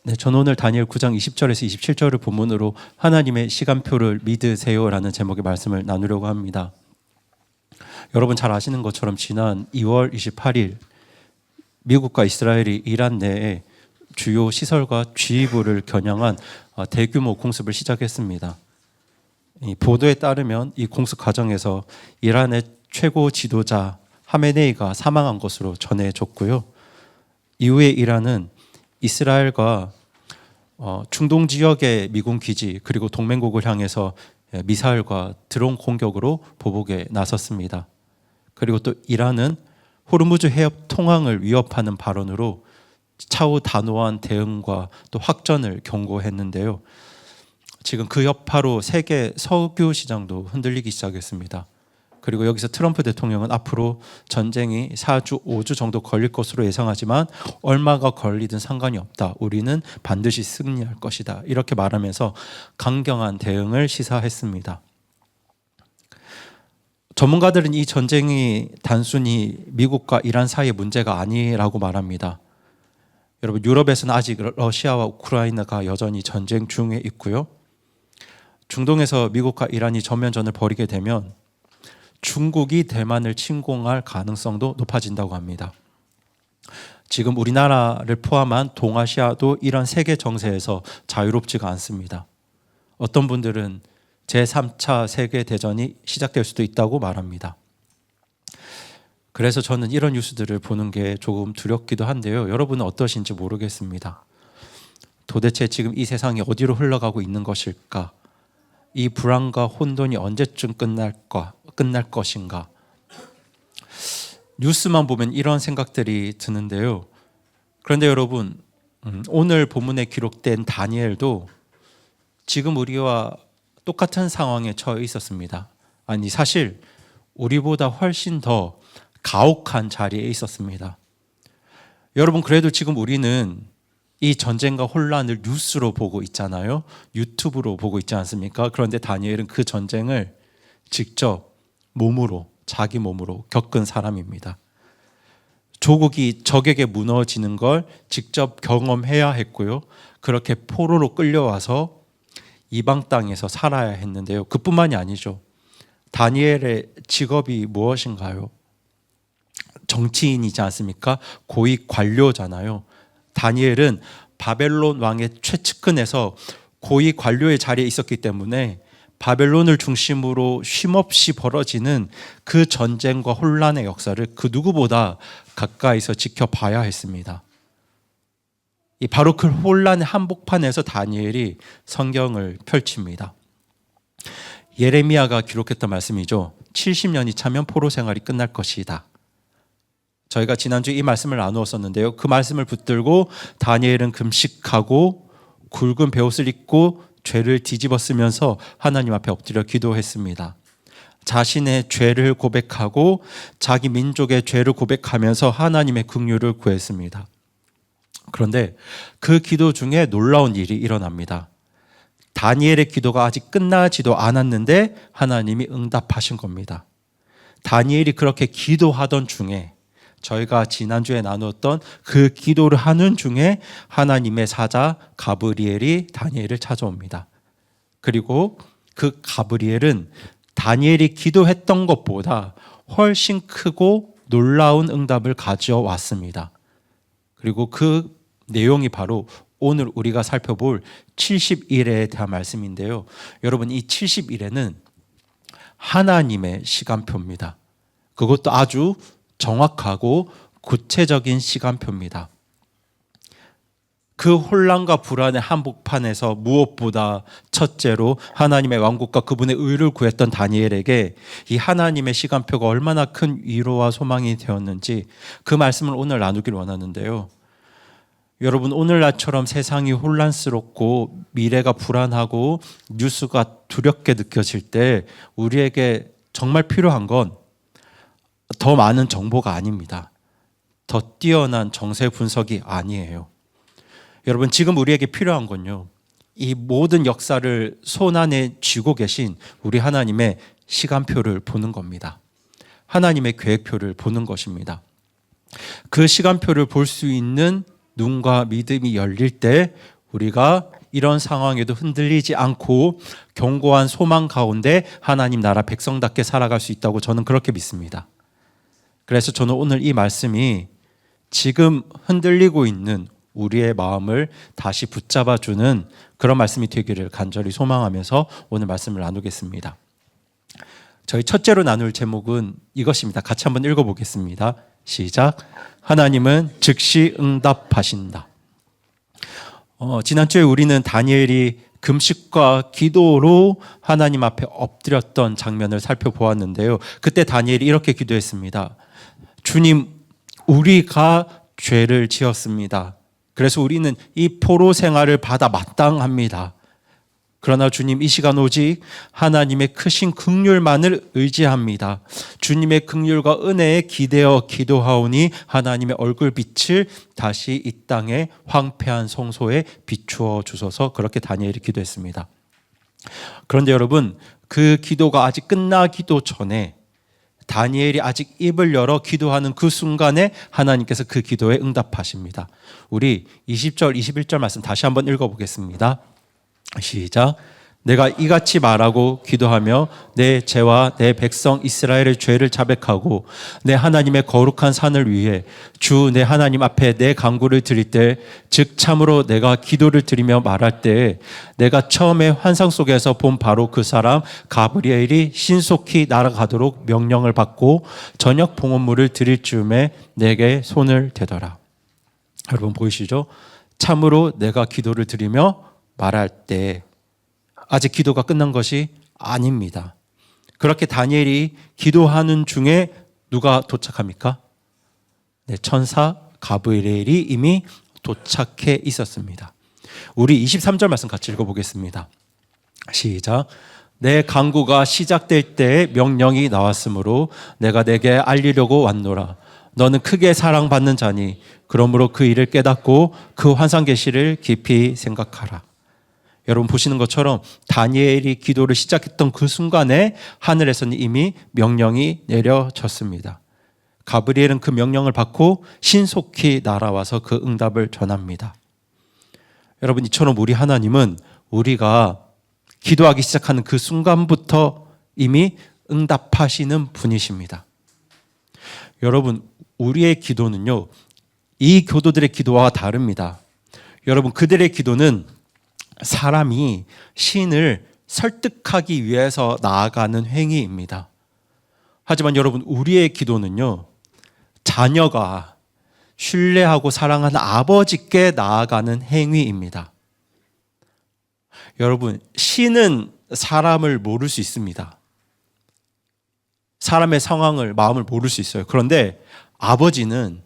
네, 저는 오늘 다니엘 9장 20절에서 27절을 본문으로 하나님의 시간표를 믿으세요라는 제목의 말씀을 나누려고 합니다. 여러분 잘 아시는 것처럼 지난 2월 28일 미국과 이스라엘이 이란 내에 주요 시설과 지휘부를 겨냥한 대규모 공습을 시작했습니다. 이 보도에 따르면 이 공습 과정에서 이란의 최고 지도자 하메네이가 사망한 것으로 전해졌고요. 이후에 이란은 이스라엘과 중동 지역의 미군 기지 그리고 동맹국을 향해서 미사일과 드론 공격으로 보복에 나섰습니다. 그리고 또 이란은 호르무즈 해협 통항을 위협하는 발언으로 차후 단호한 대응과 또 확전을 경고했는데요. 지금 그 여파로 세계 석유 시장도 흔들리기 시작했습니다. 그리고 여기서 트럼프 대통령은 앞으로 전쟁이 4주, 5주 정도 걸릴 것으로 예상하지만 얼마가 걸리든 상관이 없다. 우리는 반드시 승리할 것이다. 이렇게 말하면서 강경한 대응을 시사했습니다. 전문가들은 이 전쟁이 단순히 미국과 이란 사이의 문제가 아니라고 말합니다. 여러분, 유럽에서는 아직 러시아와 우크라이나가 여전히 전쟁 중에 있고요. 중동에서 미국과 이란이 전면전을 벌이게 되면 중국이 대만을 침공할 가능성도 높아진다고 합니다. 지금 우리나라를 포함한 동아시아도 이런 세계 정세에서 자유롭지가 않습니다. 어떤 분들은 제3차 세계대전이 시작될 수도 있다고 말합니다. 그래서 저는 이런 뉴스들을 보는 게 조금 두렵기도 한데요. 여러분은 어떠신지 모르겠습니다. 도대체 지금 이 세상이 어디로 흘러가고 있는 것일까? 이 불안과 혼돈이 언제쯤 끝날 것인가? 뉴스만 보면 이런 생각들이 드는데요. 그런데 여러분, 오늘 본문에 기록된 다니엘도 지금 우리와 똑같은 상황에 처해 있었습니다. 아니, 사실 우리보다 훨씬 더 가혹한 자리에 있었습니다. 여러분, 그래도 지금 우리는 이 전쟁과 혼란을 뉴스로 보고 있잖아요. 유튜브로 보고 있지 않습니까? 그런데 다니엘은 그 전쟁을 직접 몸으로, 자기 몸으로 겪은 사람입니다. 조국이 적에게 무너지는 걸 직접 경험해야 했고요. 그렇게 포로로 끌려와서 이방 땅에서 살아야 했는데요. 그뿐만이 아니죠. 다니엘의 직업이 무엇인가요? 정치인이지 않습니까? 고위 관료잖아요. 다니엘은 바벨론 왕의 최측근에서 고위 관료의 자리에 있었기 때문에 바벨론을 중심으로 쉼없이 벌어지는 그 전쟁과 혼란의 역사를 그 누구보다 가까이서 지켜봐야 했습니다. 바로 그 혼란의 한복판에서 다니엘이 성경을 펼칩니다. 예레미야가 기록했던 말씀이죠. 70년이 차면 포로 생활이 끝날 것이다. 저희가 지난주에 이 말씀을 나누었었는데요. 그 말씀을 붙들고 다니엘은 금식하고 굵은 베옷을 입고 죄를 뒤집어 쓰면서 하나님 앞에 엎드려 기도했습니다. 자신의 죄를 고백하고 자기 민족의 죄를 고백하면서 하나님의 긍휼을 구했습니다. 그런데 그 기도 중에 놀라운 일이 일어납니다. 다니엘의 기도가 아직 끝나지도 않았는데 하나님이 응답하신 겁니다. 다니엘이 그렇게 기도하던 중에 저희가 지난주에 나누었던 그 기도를 하는 중에 하나님의 사자 가브리엘이 다니엘을 찾아옵니다. 그리고 그 가브리엘은 다니엘이 기도했던 것보다 훨씬 크고 놀라운 응답을 가져왔습니다. 그리고 그 내용이 바로 오늘 우리가 살펴볼 70일에 대한 말씀인데요. 여러분, 이 70일에는 하나님의 시간표입니다. 그것도 아주 정확하고 구체적인 시간표입니다. 그 혼란과 불안의 한복판에서 무엇보다 첫째로 하나님의 왕국과 그분의 의를 구했던 다니엘에게 이 하나님의 시간표가 얼마나 큰 위로와 소망이 되었는지 그 말씀을 오늘 나누기를 원하는데요. 여러분, 오늘날처럼 세상이 혼란스럽고 미래가 불안하고 뉴스가 두렵게 느껴질 때 우리에게 정말 필요한 건 더 많은 정보가 아닙니다. 더 뛰어난 정세 분석이 아니에요. 여러분, 지금 우리에게 필요한 건요, 이 모든 역사를 손안에 쥐고 계신 우리 하나님의 시간표를 보는 겁니다. 하나님의 계획표를 보는 것입니다. 그 시간표를 볼 수 있는 눈과 믿음이 열릴 때 우리가 이런 상황에도 흔들리지 않고 견고한 소망 가운데 하나님 나라 백성답게 살아갈 수 있다고 저는 그렇게 믿습니다. 그래서 저는 오늘 이 말씀이 지금 흔들리고 있는 우리의 마음을 다시 붙잡아주는 그런 말씀이 되기를 간절히 소망하면서 오늘 말씀을 나누겠습니다. 저희 첫째로 나눌 제목은 이것입니다. 같이 한번 읽어보겠습니다. 시작. 하나님은 즉시 응답하신다. 지난주에 우리는 다니엘이 금식과 기도로 하나님 앞에 엎드렸던 장면을 살펴보았는데요. 그때 다니엘이 이렇게 기도했습니다. 주님, 우리가 죄를 지었습니다. 그래서 우리는 이 포로 생활을 받아 마땅합니다. 그러나 주님, 이 시간 오직 하나님의 크신 긍휼만을 의지합니다. 주님의 긍휼과 은혜에 기대어 기도하오니 하나님의 얼굴빛을 다시 이 땅의 황폐한 성소에 비추어 주소서. 그렇게 다니엘이 기도했습니다. 그런데 여러분, 그 기도가 아직 끝나기도 전에 다니엘이 아직 입을 열어 기도하는 그 순간에 하나님께서 그 기도에 응답하십니다. 우리 20절, 21절 말씀 다시 한번 읽어보겠습니다. 시작. 내가 이같이 말하고 기도하며 내 죄와 내 백성 이스라엘의 죄를 자백하고 내 하나님의 거룩한 산을 위해 주 내 하나님 앞에 내 간구를 드릴 때 즉 참으로 내가 기도를 드리며 말할 때 내가 처음에 환상 속에서 본 바로 그 사람 가브리엘이 신속히 날아가도록 명령을 받고 저녁 봉헌물을 드릴 즈음에 내게 손을 대더라. 여러분 보이시죠? 참으로 내가 기도를 드리며 말할 때 아직 기도가 끝난 것이 아닙니다. 그렇게 다니엘이 기도하는 중에 누가 도착합니까? 네, 천사 가브리엘이 이미 도착해 있었습니다. 우리 23절 말씀 같이 읽어보겠습니다. 시작. 내 간구가 시작될 때에 명령이 나왔으므로 내가 내게 알리려고 왔노라. 너는 크게 사랑받는 자니 그러므로 그 일을 깨닫고 그 환상 계시를 깊이 생각하라. 여러분 보시는 것처럼 다니엘이 기도를 시작했던 그 순간에 하늘에서는 이미 명령이 내려졌습니다. 가브리엘은 그 명령을 받고 신속히 날아와서 그 응답을 전합니다. 여러분, 이처럼 우리 하나님은 우리가 기도하기 시작하는 그 순간부터 이미 응답하시는 분이십니다. 여러분, 우리의 기도는요, 이 교도들의 기도와 다릅니다. 여러분, 그들의 기도는 사람이 신을 설득하기 위해서 나아가는 행위입니다. 하지만 여러분, 우리의 기도는요, 자녀가 신뢰하고 사랑하는 아버지께 나아가는 행위입니다. 여러분, 신은 사람을 모를 수 있습니다. 사람의 상황을, 마음을 모를 수 있어요. 그런데 아버지는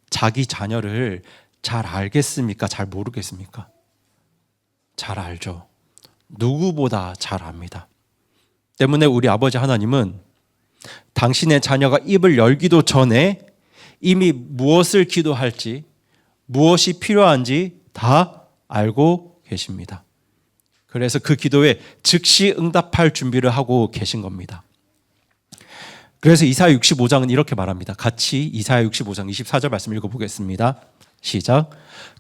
자기 자녀를 잘 알겠습니까? 잘 모르겠습니까? 잘 알죠. 누구보다 잘 압니다. 때문에 우리 아버지 하나님은 당신의 자녀가 입을 열기도 전에 이미 무엇을 기도할지, 무엇이 필요한지 다 알고 계십니다. 그래서 그 기도에 즉시 응답할 준비를 하고 계신 겁니다. 그래서 이사야 65장은 이렇게 말합니다. 같이 이사야 65장 24절 말씀 읽어보겠습니다. 시작.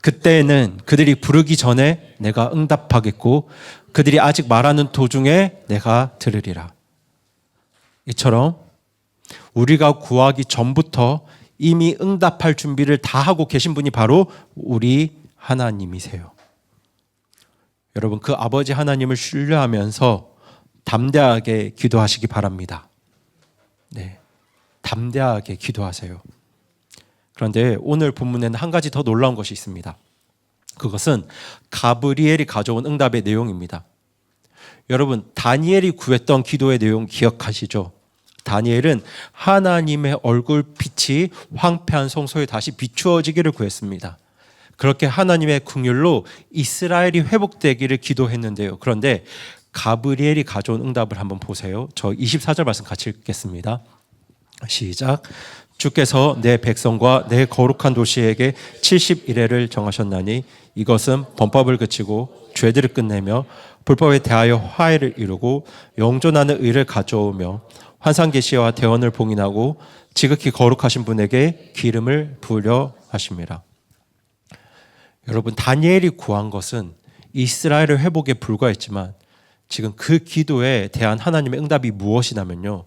그때는 그들이 부르기 전에 내가 응답하겠고 그들이 아직 말하는 도중에 내가 들으리라. 이처럼 우리가 구하기 전부터 이미 응답할 준비를 다 하고 계신 분이 바로 우리 하나님이세요. 여러분, 그 아버지 하나님을 신뢰하면서 담대하게 기도하시기 바랍니다. 네, 담대하게 기도하세요. 그런데 오늘 본문에는 한 가지 더 놀라운 것이 있습니다. 그것은 가브리엘이 가져온 응답의 내용입니다. 여러분, 다니엘이 구했던 기도의 내용 기억하시죠? 다니엘은 하나님의 얼굴빛이 황폐한 성소에 다시 비추어지기를 구했습니다. 그렇게 하나님의 긍휼로 이스라엘이 회복되기를 기도했는데요. 그런데 가브리엘이 가져온 응답을 한번 보세요. 저 24절 말씀 같이 읽겠습니다. 시작. 주께서 내 백성과 내 거룩한 도시에게 70일회를 정하셨나니 이것은 범법을 그치고 죄들을 끝내며 불법에 대하여 화해를 이루고 영존하는 의를 가져오며 환상 계시와 대언을 봉인하고 지극히 거룩하신 분에게 기름을 부으려 하심이라. 여러분, 다니엘이 구한 것은 이스라엘의 회복에 불과했지만 지금 그 기도에 대한 하나님의 응답이 무엇이냐면요,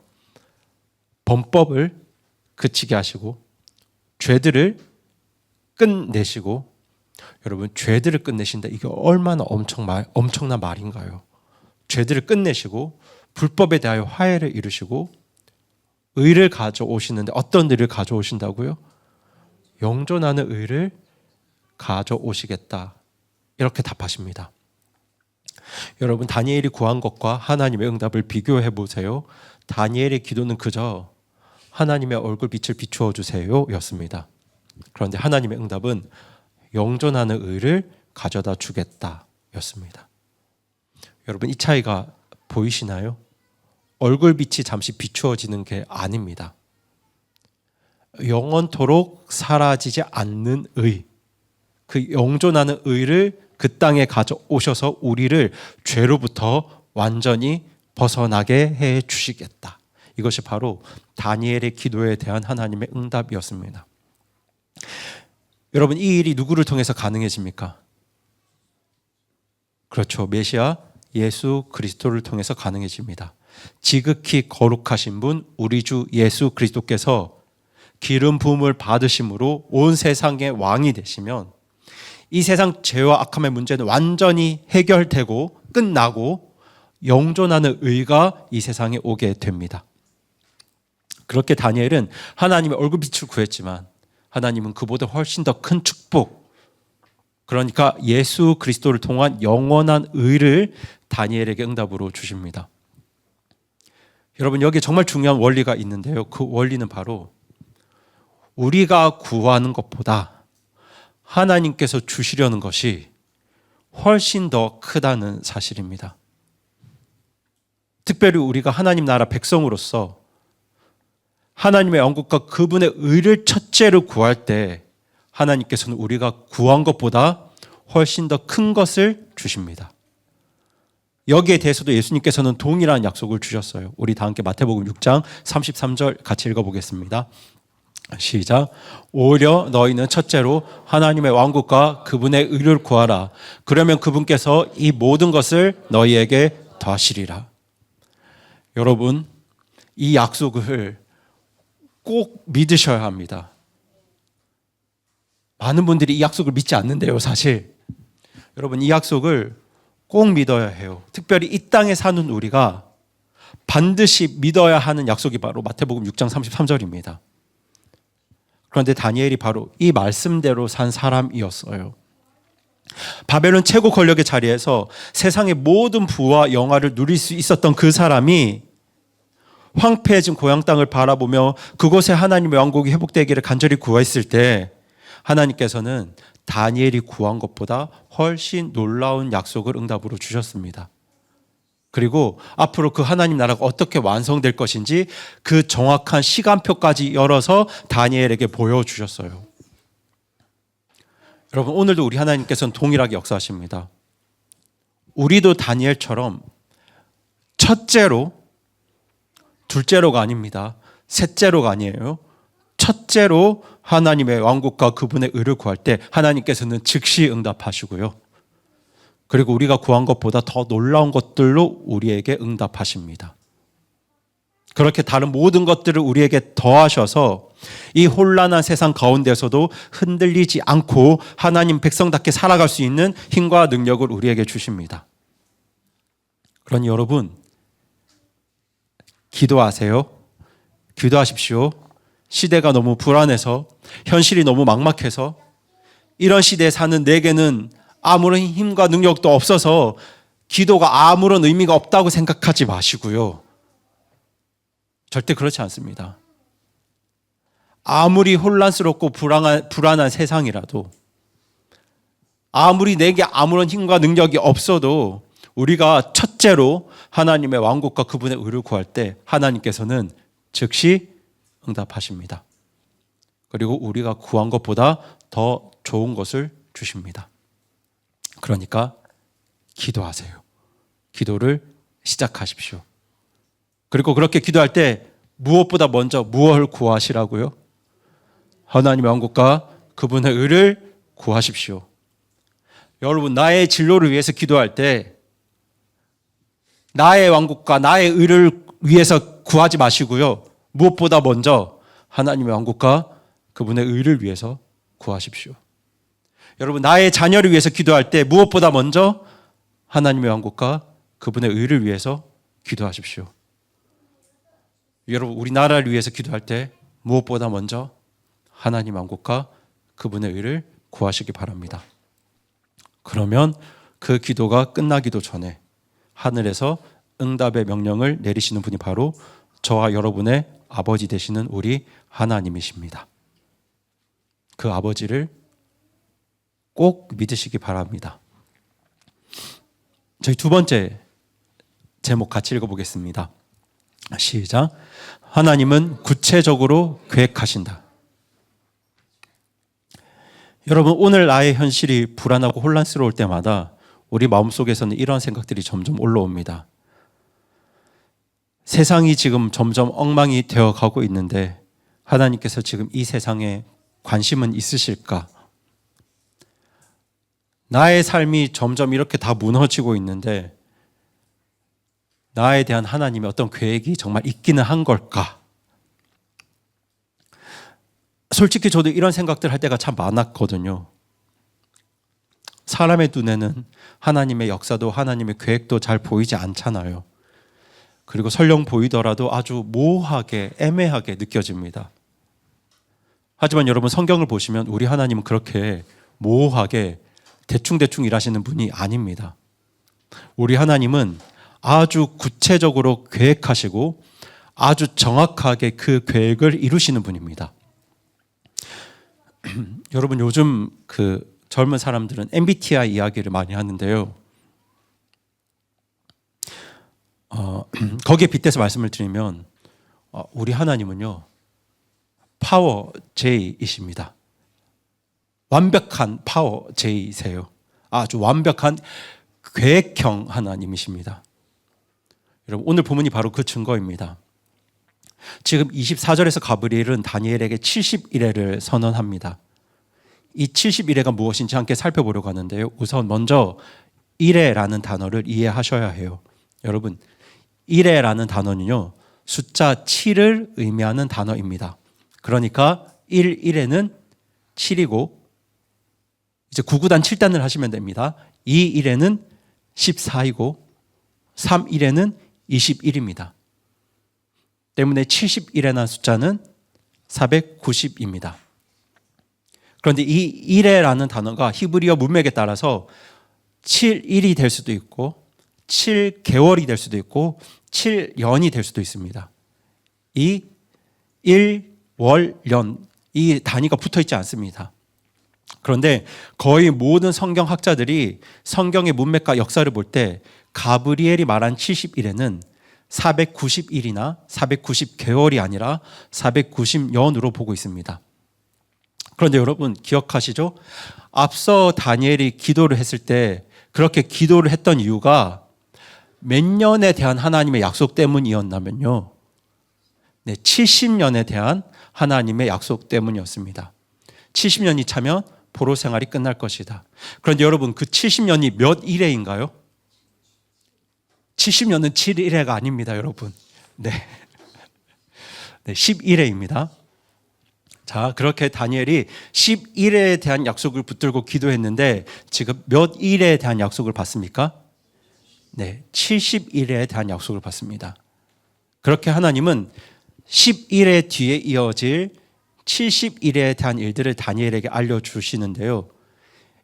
범법을 그치게 하시고 죄들을 끝내시고, 여러분 죄들을 끝내신다, 이게 얼마나 엄청난 말인가요? 죄들을 끝내시고 불법에 대하여 화해를 이루시고 의를 가져오시는데, 어떤 의를 가져오신다고요? 영존하는 의를 가져오시겠다, 이렇게 답하십니다. 여러분, 다니엘이 구한 것과 하나님의 응답을 비교해 보세요. 다니엘의 기도는 그저 하나님의 얼굴 빛을 비추어 주세요 였습니다. 그런데 하나님의 응답은 영존하는 의를 가져다 주겠다 였습니다. 여러분, 이 차이가 보이시나요? 얼굴 빛이 잠시 비추어지는 게 아닙니다. 영원토록 사라지지 않는 의, 그 영존하는 의를 그 땅에 가져오셔서 우리를 죄로부터 완전히 벗어나게 해 주시겠다. 이것이 바로 다니엘의 기도에 대한 하나님의 응답이었습니다. 여러분, 이 일이 누구를 통해서 가능해집니까? 그렇죠. 메시아 예수 그리스도를 통해서 가능해집니다. 지극히 거룩하신 분 우리 주 예수 그리스도께서 기름 부음을 받으심으로 온 세상의 왕이 되시면 이 세상 죄와 악함의 문제는 완전히 해결되고 끝나고 영존하는 의가 이 세상에 오게 됩니다. 그렇게 다니엘은 하나님의 얼굴빛을 구했지만 하나님은 그보다 훨씬 더 큰 축복, 그러니까 예수 그리스도를 통한 영원한 의를 다니엘에게 응답으로 주십니다. 여러분, 여기에 정말 중요한 원리가 있는데요, 그 원리는 바로 우리가 구하는 것보다 하나님께서 주시려는 것이 훨씬 더 크다는 사실입니다. 특별히 우리가 하나님 나라 백성으로서 하나님의 영광과 그분의 의를 첫째로 구할 때 하나님께서는 우리가 구한 것보다 훨씬 더 큰 것을 주십니다. 여기에 대해서도 예수님께서는 동일한 약속을 주셨어요. 우리 다 함께 마태복음 6장 33절 같이 읽어보겠습니다. 시작. 오히려 너희는 첫째로 하나님의 왕국과 그분의 의를 구하라. 그러면 그분께서 이 모든 것을 너희에게 더하시리라. 여러분, 이 약속을 꼭 믿으셔야 합니다. 많은 분들이 이 약속을 믿지 않는데요, 사실. 여러분, 이 약속을 꼭 믿어야 해요. 특별히 이 땅에 사는 우리가 반드시 믿어야 하는 약속이 바로 마태복음 6장 33절입니다. 그런데 다니엘이 바로 이 말씀대로 산 사람이었어요. 바벨론 최고 권력의 자리에서 세상의 모든 부와 영화를 누릴 수 있었던 그 사람이 황폐해진 고향 땅을 바라보며 그곳에 하나님의 왕국이 회복되기를 간절히 구했을 때 하나님께서는 다니엘이 구한 것보다 훨씬 놀라운 약속을 응답으로 주셨습니다. 그리고 앞으로 그 하나님 나라가 어떻게 완성될 것인지 그 정확한 시간표까지 열어서 다니엘에게 보여주셨어요. 여러분, 오늘도 우리 하나님께서는 동일하게 역사하십니다. 우리도 다니엘처럼 첫째로, 둘째로가 아닙니다. 셋째로가 아니에요. 첫째로 하나님의 왕국과 그분의 의를 구할 때 하나님께서는 즉시 응답하시고요. 그리고 우리가 구한 것보다 더 놀라운 것들로 우리에게 응답하십니다. 그렇게 다른 모든 것들을 우리에게 더하셔서 이 혼란한 세상 가운데서도 흔들리지 않고 하나님 백성답게 살아갈 수 있는 힘과 능력을 우리에게 주십니다. 그러니 여러분, 기도하세요. 기도하십시오. 시대가 너무 불안해서, 현실이 너무 막막해서, 이런 시대에 사는 내게는 아무런 힘과 능력도 없어서 기도가 아무런 의미가 없다고 생각하지 마시고요. 절대 그렇지 않습니다. 아무리 혼란스럽고 불안한 세상이라도, 아무리 내게 아무런 힘과 능력이 없어도 우리가 첫째로 하나님의 왕국과 그분의 의를 구할 때 하나님께서는 즉시 응답하십니다. 그리고 우리가 구한 것보다 더 좋은 것을 주십니다. 그러니까 기도하세요. 기도를 시작하십시오. 그리고 그렇게 기도할 때 무엇보다 먼저 무엇을 구하시라고요? 하나님의 왕국과 그분의 의를 구하십시오. 여러분, 나의 진로를 위해서 기도할 때 나의 왕국과 나의 의를 위해서 구하지 마시고요. 무엇보다 먼저 하나님의 왕국과 그분의 의를 위해서 구하십시오. 여러분, 나의 자녀를 위해서 기도할 때 무엇보다 먼저 하나님의 왕국과 그분의 의를 위해서 기도하십시오. 여러분, 우리나라를 위해서 기도할 때 무엇보다 먼저 하나님 왕국과 그분의 의를 구하시기 바랍니다. 그러면 그 기도가 끝나기도 전에 하늘에서 응답의 명령을 내리시는 분이 바로 저와 여러분의 아버지 되시는 우리 하나님이십니다. 그 아버지를 꼭 믿으시기 바랍니다. 저희 두 번째 제목 같이 읽어보겠습니다. 시작. 하나님은 구체적으로 계획하신다. 여러분, 오늘 나의 현실이 불안하고 혼란스러울 때마다 우리 마음속에서는 이런 생각들이 점점 올라옵니다. 세상이 지금 점점 엉망이 되어가고 있는데 하나님께서 지금 이 세상에 관심은 있으실까? 나의 삶이 점점 이렇게 다 무너지고 있는데 나에 대한 하나님의 어떤 계획이 정말 있기는 한 걸까? 솔직히 저도 이런 생각들 할 때가 참 많았거든요. 사람의 눈에는 하나님의 역사도 하나님의 계획도 잘 보이지 않잖아요. 그리고 설령 보이더라도 아주 모호하게 애매하게 느껴집니다. 하지만 여러분, 성경을 보시면 우리 하나님은 그렇게 모호하게 대충대충 일하시는 분이 아닙니다. 우리 하나님은 아주 구체적으로 계획하시고 아주 정확하게 그 계획을 이루시는 분입니다. 여러분, 요즘 그 젊은 사람들은 MBTI 이야기를 많이 하는데요. 거기에 빗대서 말씀을 드리면 우리 하나님은요, 파워 J이십니다. 완벽한 파워 J이세요. 아주 완벽한 계획형 하나님이십니다. 여러분, 오늘 본문이 바로 그 증거입니다. 지금 24절에서 가브리엘은 다니엘에게 70일애를 선언합니다. 이 70일애가 무엇인지 함께 살펴보려고 하는데요. 우선 먼저 일애라는 단어를 이해하셔야 해요. 여러분, 일애라는 단어는요, 숫자 7을 의미하는 단어입니다. 그러니까 1일에는 7이고 이제 9구단 7단을 하시면 됩니다. 2일에는 14이고 3일에는 21입니다. 때문에 70일이라는 숫자는 490입니다. 그런데 이 1회라는 단어가 히브리어 문맥에 따라서 7일이 될 수도 있고 7개월이 될 수도 있고 7년이 될 수도 있습니다. 이 1, 월, 년, 이 단위가 붙어 있지 않습니다. 그런데 거의 모든 성경학자들이 성경의 문맥과 역사를 볼 때 가브리엘이 말한 70일에는 490일이나 490개월이 아니라 490년으로 보고 있습니다. 그런데 여러분, 기억하시죠? 앞서 다니엘이 기도를 했을 때 그렇게 기도를 했던 이유가 몇 년에 대한 하나님의 약속 때문이었냐면요, 70년에 대한 하나님의 약속 때문이었습니다. 70년이 차면 포로 생활이 끝날 것이다. 그런데 여러분, 그 70년이 몇 일회인가요? 70년은 7일회가 아닙니다, 여러분. 네. 11회입니다. 자, 그렇게 다니엘이 11회에 대한 약속을 붙들고 기도했는데 지금 몇 일에 대한 약속을 받습니까? 네, 70일에 대한 약속을 받습니다. 그렇게 하나님은 11회 뒤에 이어질 70일에 대한 일들을 다니엘에게 알려주시는데요.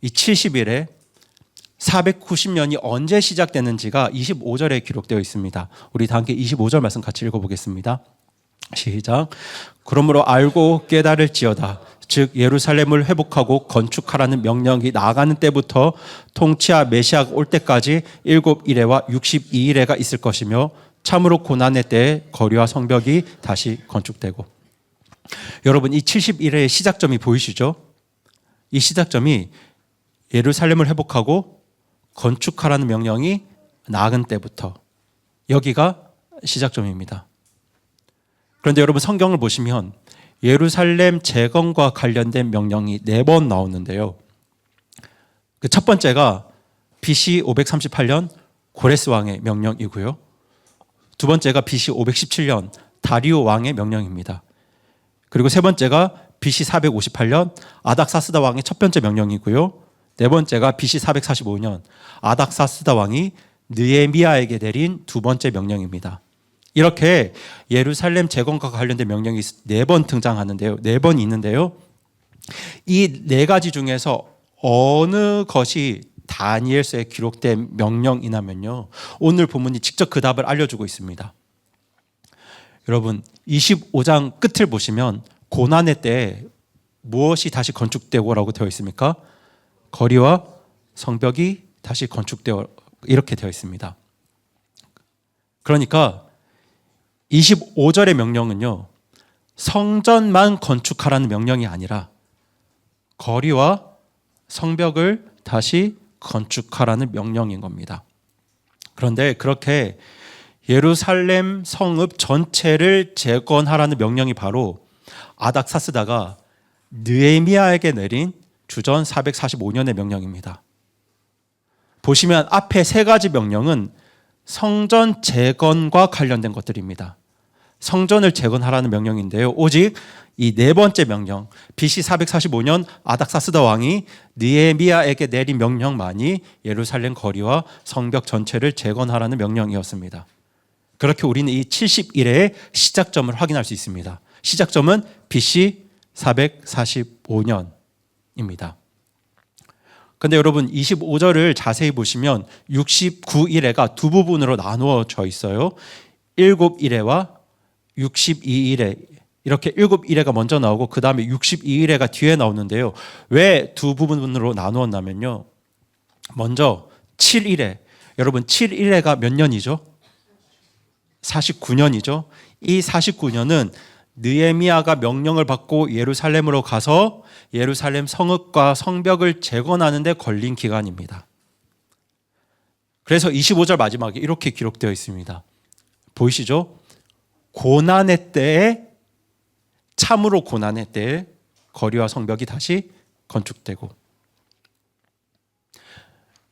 이 70일에 490년이 언제 시작되는지가 25절에 기록되어 있습니다. 우리 다 함께 25절 말씀 같이 읽어보겠습니다. 시작. 그러므로 알고 깨달을지어다. 즉 예루살렘을 회복하고 건축하라는 명령이 나아가는 때부터 통치하 메시아가 올 때까지 7일회와 62일회가 있을 것이며 참으로 고난의 때에 거리와 성벽이 다시 건축되고. 여러분, 이 71회의 시작점이 보이시죠? 이 시작점이 예루살렘을 회복하고 건축하라는 명령이 나아간 때부터, 여기가 시작점입니다. 그런데 여러분, 성경을 보시면 예루살렘 재건과 관련된 명령이 4번 나오는데요. 그 첫 번째가 BC 538년 고레스 왕의 명령이고요. 두 번째가 BC 517년 다리오 왕의 명령입니다. 그리고 세 번째가 BC 458년 아닥사스다 왕의 첫 번째 명령이고요. 네 번째가 BC 445년 아닥사스다 왕이 느헤미야에게 내린 두 번째 명령입니다. 이렇게 예루살렘 재건과 관련된 명령이 네 번 등장하는데요. 네 번 있는데요. 이 네 가지 중에서 어느 것이 다니엘서에 기록된 명령이냐면요, 오늘 본문이 직접 그 답을 알려주고 있습니다. 여러분 25장 끝을 보시면 고난의 때에 무엇이 다시 건축되고라고 되어 있습니까? 거리와 성벽이 다시 건축되어 이렇게 되어 있습니다. 그러니까 25절의 명령은요, 성전만 건축하라는 명령이 아니라 거리와 성벽을 다시 건축하라는 명령인 겁니다. 그런데 그렇게 예루살렘 성읍 전체를 재건하라는 명령이 바로 아닥사스다가 느헤미야에게 내린 주전 445년의 명령입니다. 보시면 앞에 세 가지 명령은 성전 재건과 관련된 것들입니다. 성전을 재건하라는 명령인데요. 오직 이 네 번째 명령, BC 445년 아닥사스다 왕이 느헤미야에게 내린 명령만이 예루살렘 거리와 성벽 전체를 재건하라는 명령이었습니다. 그렇게 우리는 이 70일의 시작점을 확인할 수 있습니다. 시작점은 BC 445년입니다. 그런데 여러분 25절을 자세히 보시면 69일회가 두 부분으로 나누어져 있어요. 7일회와 62일회, 이렇게 7일회가 먼저 나오고 그 다음에 62일회가 뒤에 나오는데요. 왜 두 부분으로 나누었냐면요, 먼저 7일회, 여러분 7일회가 몇 년이죠? 49년이죠. 이 49년은 느헤미야가 명령을 받고 예루살렘으로 가서 예루살렘 성읍과 성벽을 재건하는 데 걸린 기간입니다. 그래서 25절 마지막에 이렇게 기록되어 있습니다. 보이시죠? 고난의 때에, 참으로 고난의 때에 거리와 성벽이 다시 건축되고,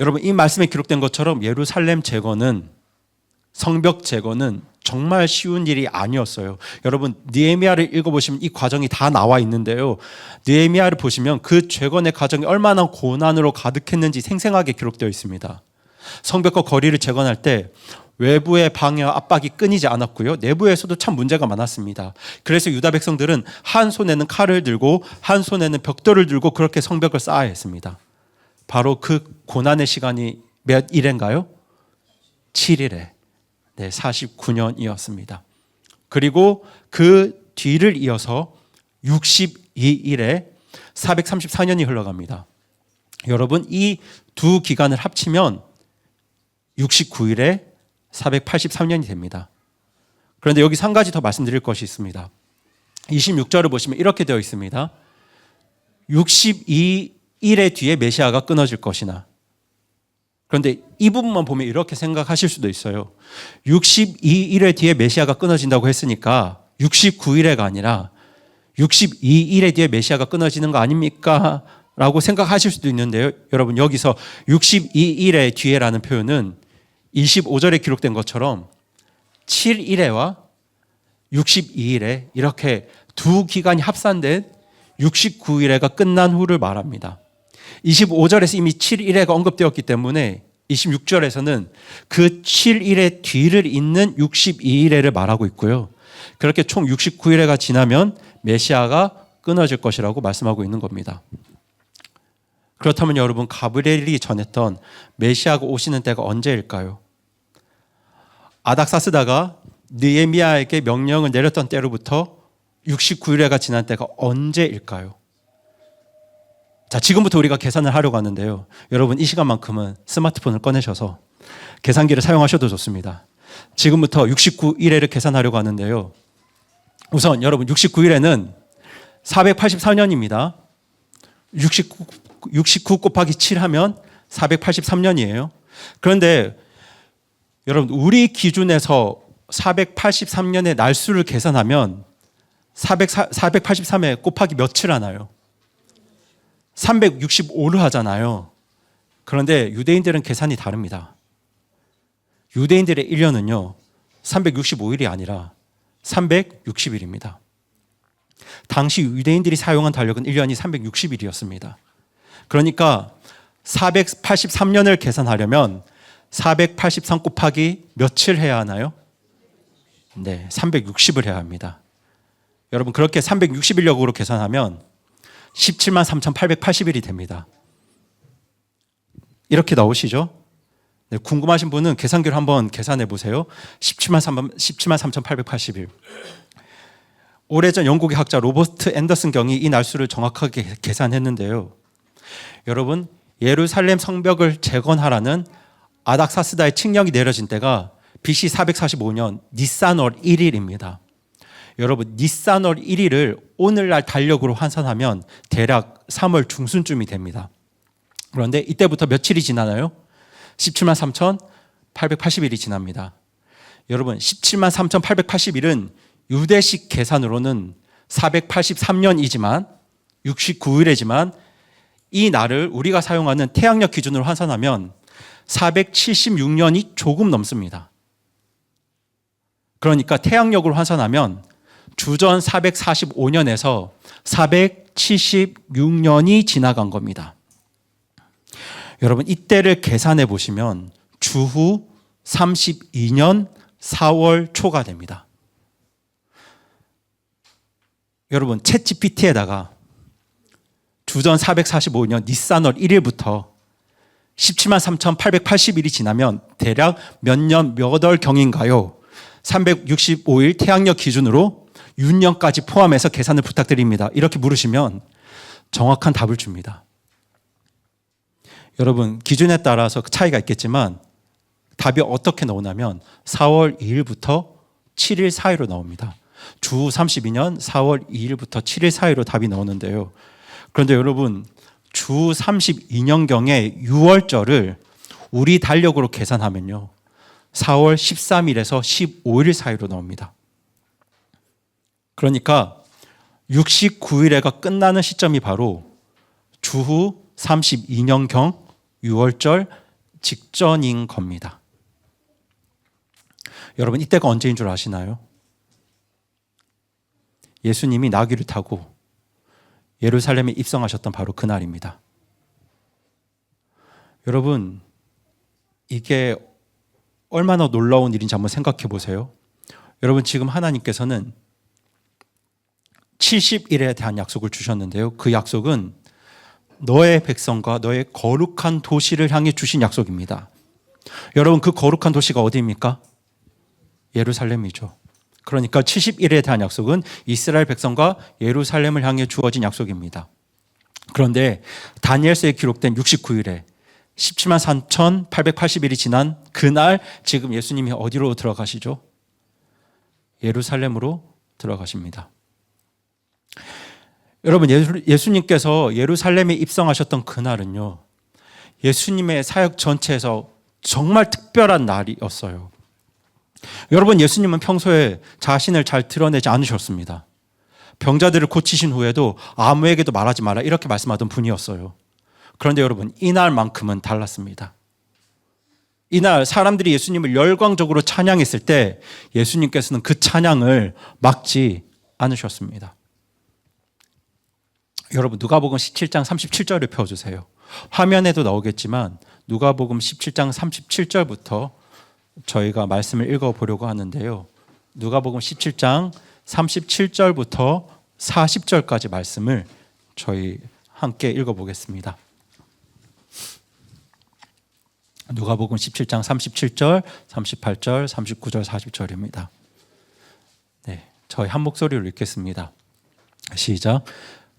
여러분 이 말씀에 기록된 것처럼 예루살렘 재건은, 성벽 재건은 정말 쉬운 일이 아니었어요. 여러분 느헤미야를 읽어보시면 이 과정이 다 나와 있는데요, 느헤미야를 보시면 그 재건의 과정이 얼마나 고난으로 가득했는지 생생하게 기록되어 있습니다. 성벽과 거리를 재건할 때 외부의 방해와 압박이 끊이지 않았고요, 내부에서도 참 문제가 많았습니다. 그래서 유다 백성들은 한 손에는 칼을 들고 한 손에는 벽돌을 들고 그렇게 성벽을 쌓아야 했습니다. 바로 그 고난의 시간이 몇 일인가요? 7일에 49년이었습니다. 그리고 그 뒤를 이어서 62일에 434년이 흘러갑니다. 여러분 이 두 기간을 합치면 69일에 483년이 됩니다. 그런데 여기서 한 가지 더 말씀드릴 것이 있습니다. 26절을 보시면 이렇게 되어 있습니다. 62일의 뒤에 메시아가 끊어질 것이나. 그런데 이 부분만 보면 이렇게 생각하실 수도 있어요. 62일의 뒤에 메시아가 끊어진다고 했으니까 69일에가 아니라 62일의 뒤에 메시아가 끊어지는 거 아닙니까? 라고 생각하실 수도 있는데요. 여러분 여기서 62일의 뒤에라는 표현은 25절에 기록된 것처럼 7일에와 62일에 이렇게 두 기간이 합산된 69일에가 끝난 후를 말합니다. 25절에서 이미 7일에가 언급되었기 때문에 26절에서는 그 7일의 뒤를 잇는 62일에를 말하고 있고요. 그렇게 총 69일에가 지나면 메시아가 끊어질 것이라고 말씀하고 있는 겁니다. 그렇다면 여러분 가브리엘이 전했던 메시아가 오시는 때가 언제일까요? 아닥사스다가 느헤미야에게 명령을 내렸던 때로부터 69일회가 지난 때가 언제일까요? 자, 지금부터 우리가 계산을 하려고 하는데요. 여러분 이 시간만큼은 스마트폰을 꺼내셔서 계산기를 사용하셔도 좋습니다. 지금부터 69일회를 계산하려고 하는데요. 우선 여러분 69일회는 484년입니다. 69 곱하기 7 하면 483년이에요. 그런데 여러분 우리 기준에서 483년의 날수를 계산하면 483에 곱하기 몇을 하나요? 365를 하잖아요. 그런데 유대인들은 계산이 다릅니다. 유대인들의 1년은요 365일이 아니라 360일입니다. 당시 유대인들이 사용한 달력은 1년이 360일이었습니다. 그러니까 483년을 계산하려면 483 곱하기 며칠 해야 하나요? 네, 360을 해야 합니다. 여러분 그렇게 360일력으로 계산하면 17만 3,880일이 됩니다. 이렇게 나오시죠? 네, 궁금하신 분은 계산기로 한번 계산해 보세요. 17만 3,880일. 오래전 영국의 학자 로버트 앤더슨 경이 이 날수를 정확하게 계산했는데요. 여러분 예루살렘 성벽을 재건하라는 아닥사스다의 칙령이 내려진 때가 BC 445년 니산월 1일입니다. 여러분 니산월 1일을 오늘날 달력으로 환산하면 대략 3월 중순쯤이 됩니다. 그런데 이때부터 며칠이 지나나요? 17만 3,880일이 지납니다. 여러분 17만 3,880일은 유대식 계산으로는 483년이지만 69일이지만 이 날을 우리가 사용하는 태양력 기준으로 환산하면 476년이 조금 넘습니다. 그러니까 태양력으로 환산하면 주전 445년에서 476년이 지나간 겁니다. 여러분 이때를 계산해 보시면 주후 32년 4월 초가 됩니다. 여러분 챗GPT에다가 주전 445년 니산월 1일부터 17만 3,880일이 지나면 대략 몇 년 몇 월경인가요? 365일 태양력 기준으로 윤년까지 포함해서 계산을 부탁드립니다. 이렇게 물으시면 정확한 답을 줍니다. 여러분 기준에 따라서 차이가 있겠지만 답이 어떻게 나오냐면 4월 2일부터 7일 사이로 나옵니다. 주 32년 4월 2일부터 7일 사이로 답이 나오는데요. 그런데 여러분 주 32년경의 6월절을 우리 달력으로 계산하면요 4월 13일에서 15일 사이로 나옵니다. 그러니까 69일에가 끝나는 시점이 바로 주후 32년경 6월절 직전인 겁니다. 여러분 이때가 언제인 줄 아시나요? 예수님이 나귀를 타고 예루살렘에 입성하셨던 바로 그날입니다. 여러분 이게 얼마나 놀라운 일인지 한번 생각해 보세요. 여러분 지금 하나님께서는 70일에 대한 약속을 주셨는데요. 그 약속은 너의 백성과 너의 거룩한 도시를 향해 주신 약속입니다. 여러분 그 거룩한 도시가 어디입니까? 예루살렘이죠. 그러니까 70일에 대한 약속은 이스라엘 백성과 예루살렘을 향해 주어진 약속입니다. 그런데 다니엘서에 기록된 69일에 17만 3,880일이 지난 그날 지금 예수님이 어디로 들어가시죠? 예루살렘으로 들어가십니다. 여러분 예수님께서 예루살렘에 입성하셨던 그날은요 예수님의 사역 전체에서 정말 특별한 날이었어요. 여러분 예수님은 평소에 자신을 잘 드러내지 않으셨습니다. 병자들을 고치신 후에도 아무에게도 말하지 마라 이렇게 말씀하던 분이었어요. 그런데 여러분 이날만큼은 달랐습니다. 이날 사람들이 예수님을 열광적으로 찬양했을 때 예수님께서는 그 찬양을 막지 않으셨습니다. 여러분 누가복음 17장 37절을 펴주세요. 화면에도 나오겠지만 누가복음 17장 37절부터 저희가 말씀을 읽어보려고 하는데요. 누가복음 17장 37절부터 40절까지 말씀을 저희 함께 읽어보겠습니다. 누가복음 17장 37절, 38절, 39절, 40절입니다. 네, 저희 한 목소리로 읽겠습니다. 시작.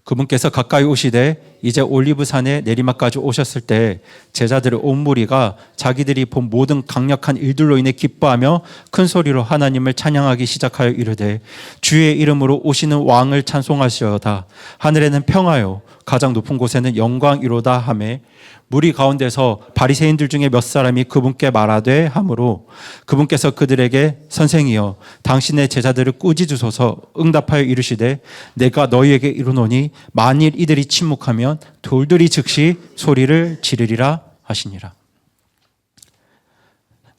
그분께서 가까이 오시되 이제 올리브산에 내리막까지 오셨을 때 제자들의 온 무리가 자기들이 본 모든 강력한 일들로 인해 기뻐하며 큰 소리로 하나님을 찬양하기 시작하여 이르되 주의 이름으로 오시는 왕을 찬송하시어다. 하늘에는 평화요 가장 높은 곳에는 영광이로다 하매 무리 가운데서 바리새인들 중에 몇 사람이 그분께 말하되 하므로 그분께서 그들에게 선생이여 당신의 제자들을 꾸짖으소서 응답하여 이르시되 내가 너희에게 이르노니 만일 이들이 침묵하면 돌들이 즉시 소리를 지르리라 하시니라.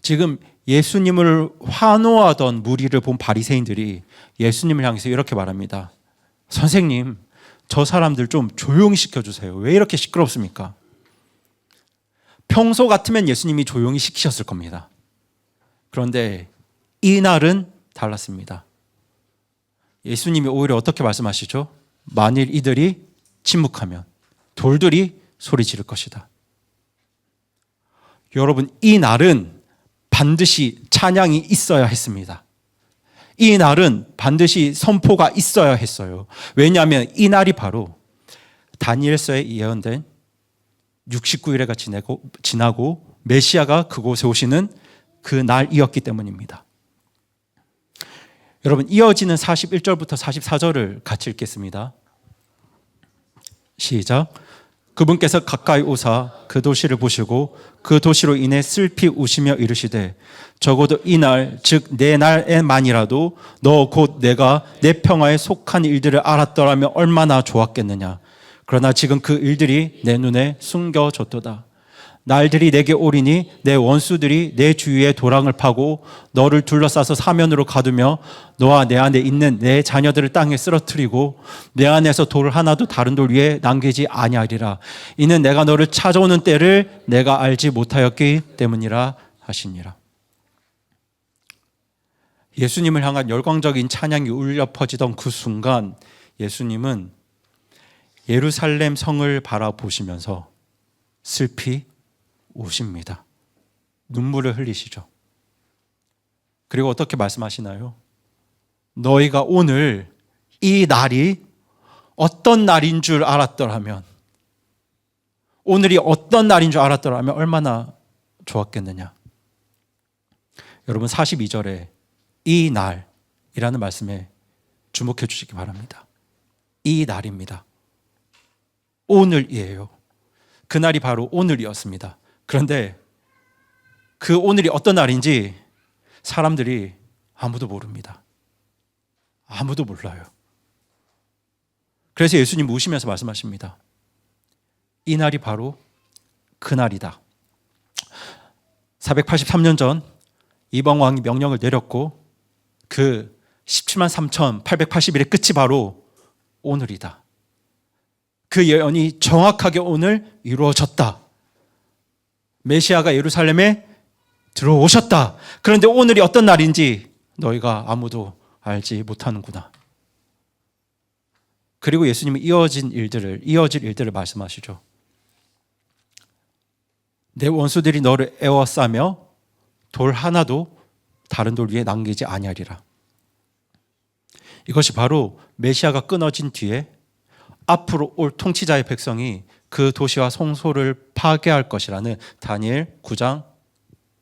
지금 예수님을 환호하던 무리를 본 바리새인들이 예수님을 향해서 이렇게 말합니다. 선생님, 저 사람들 좀 조용히 시켜주세요. 왜 이렇게 시끄럽습니까? 평소 같으면 예수님이 조용히 시키셨을 겁니다. 그런데 이날은 달랐습니다. 예수님이 오히려 어떻게 말씀하시죠? 만일 이들이 침묵하면 돌들이 소리 지를 것이다. 여러분, 이 날은 반드시 찬양이 있어야 했습니다. 이 날은 반드시 선포가 있어야 했어요. 왜냐하면 이 날이 바로 다니엘서에 예언된 69일회가 지나고 메시아가 그곳에 오시는 그 날이었기 때문입니다. 여러분, 이어지는 41절부터 44절을 같이 읽겠습니다. 시작. 그분께서 가까이 오사 그 도시를 보시고 그 도시로 인해 슬피 우시며 이르시되 적어도 이날 즉 내 날에만이라도 너 곧 내가 내 평화에 속한 일들을 알았더라면 얼마나 좋았겠느냐. 그러나 지금 그 일들이 내 눈에 숨겨졌도다. 날들이 내게 오리니 내 원수들이 내 주위에 도랑을 파고 너를 둘러싸서 사면으로 가두며 너와 내 안에 있는 내 자녀들을 땅에 쓰러뜨리고 내 안에서 돌 하나도 다른 돌 위에 남기지 아니하리라. 이는 내가 너를 찾아오는 때를 내가 알지 못하였기 때문이라 하시니라. 예수님을 향한 열광적인 찬양이 울려 퍼지던 그 순간 예수님은 예루살렘 성을 바라보시면서 슬피 우십니다. 눈물을 흘리시죠. 그리고 어떻게 말씀하시나요? 너희가 오늘 이 날이 어떤 날인 줄 알았더라면, 오늘이 어떤 날인 줄 알았더라면 얼마나 좋았겠느냐. 여러분, 42절에 이 날이라는 말씀에 주목해 주시기 바랍니다. 이 날입니다. 오늘이에요. 그날이 바로 오늘이었습니다. 그런데 그 오늘이 어떤 날인지 사람들이 아무도 모릅니다. 아무도 몰라요. 그래서 예수님 우시면서 말씀하십니다. 이 날이 바로 그날이다. 483년 전 이방 왕이 명령을 내렸고 그 17만 3,880일의 끝이 바로 오늘이다. 그 예언이 정확하게 오늘 이루어졌다. 메시아가 예루살렘에 들어오셨다. 그런데 오늘이 어떤 날인지 너희가 아무도 알지 못하는구나. 그리고 예수님은 이어질 일들을 말씀하시죠. 내 원수들이 너를 에워싸며 돌 하나도 다른 돌 위에 남기지 아니하리라. 이것이 바로 메시아가 끊어진 뒤에 앞으로 올 통치자의 백성이 그 도시와 성소를 파괴할 것이라는 다니엘 9장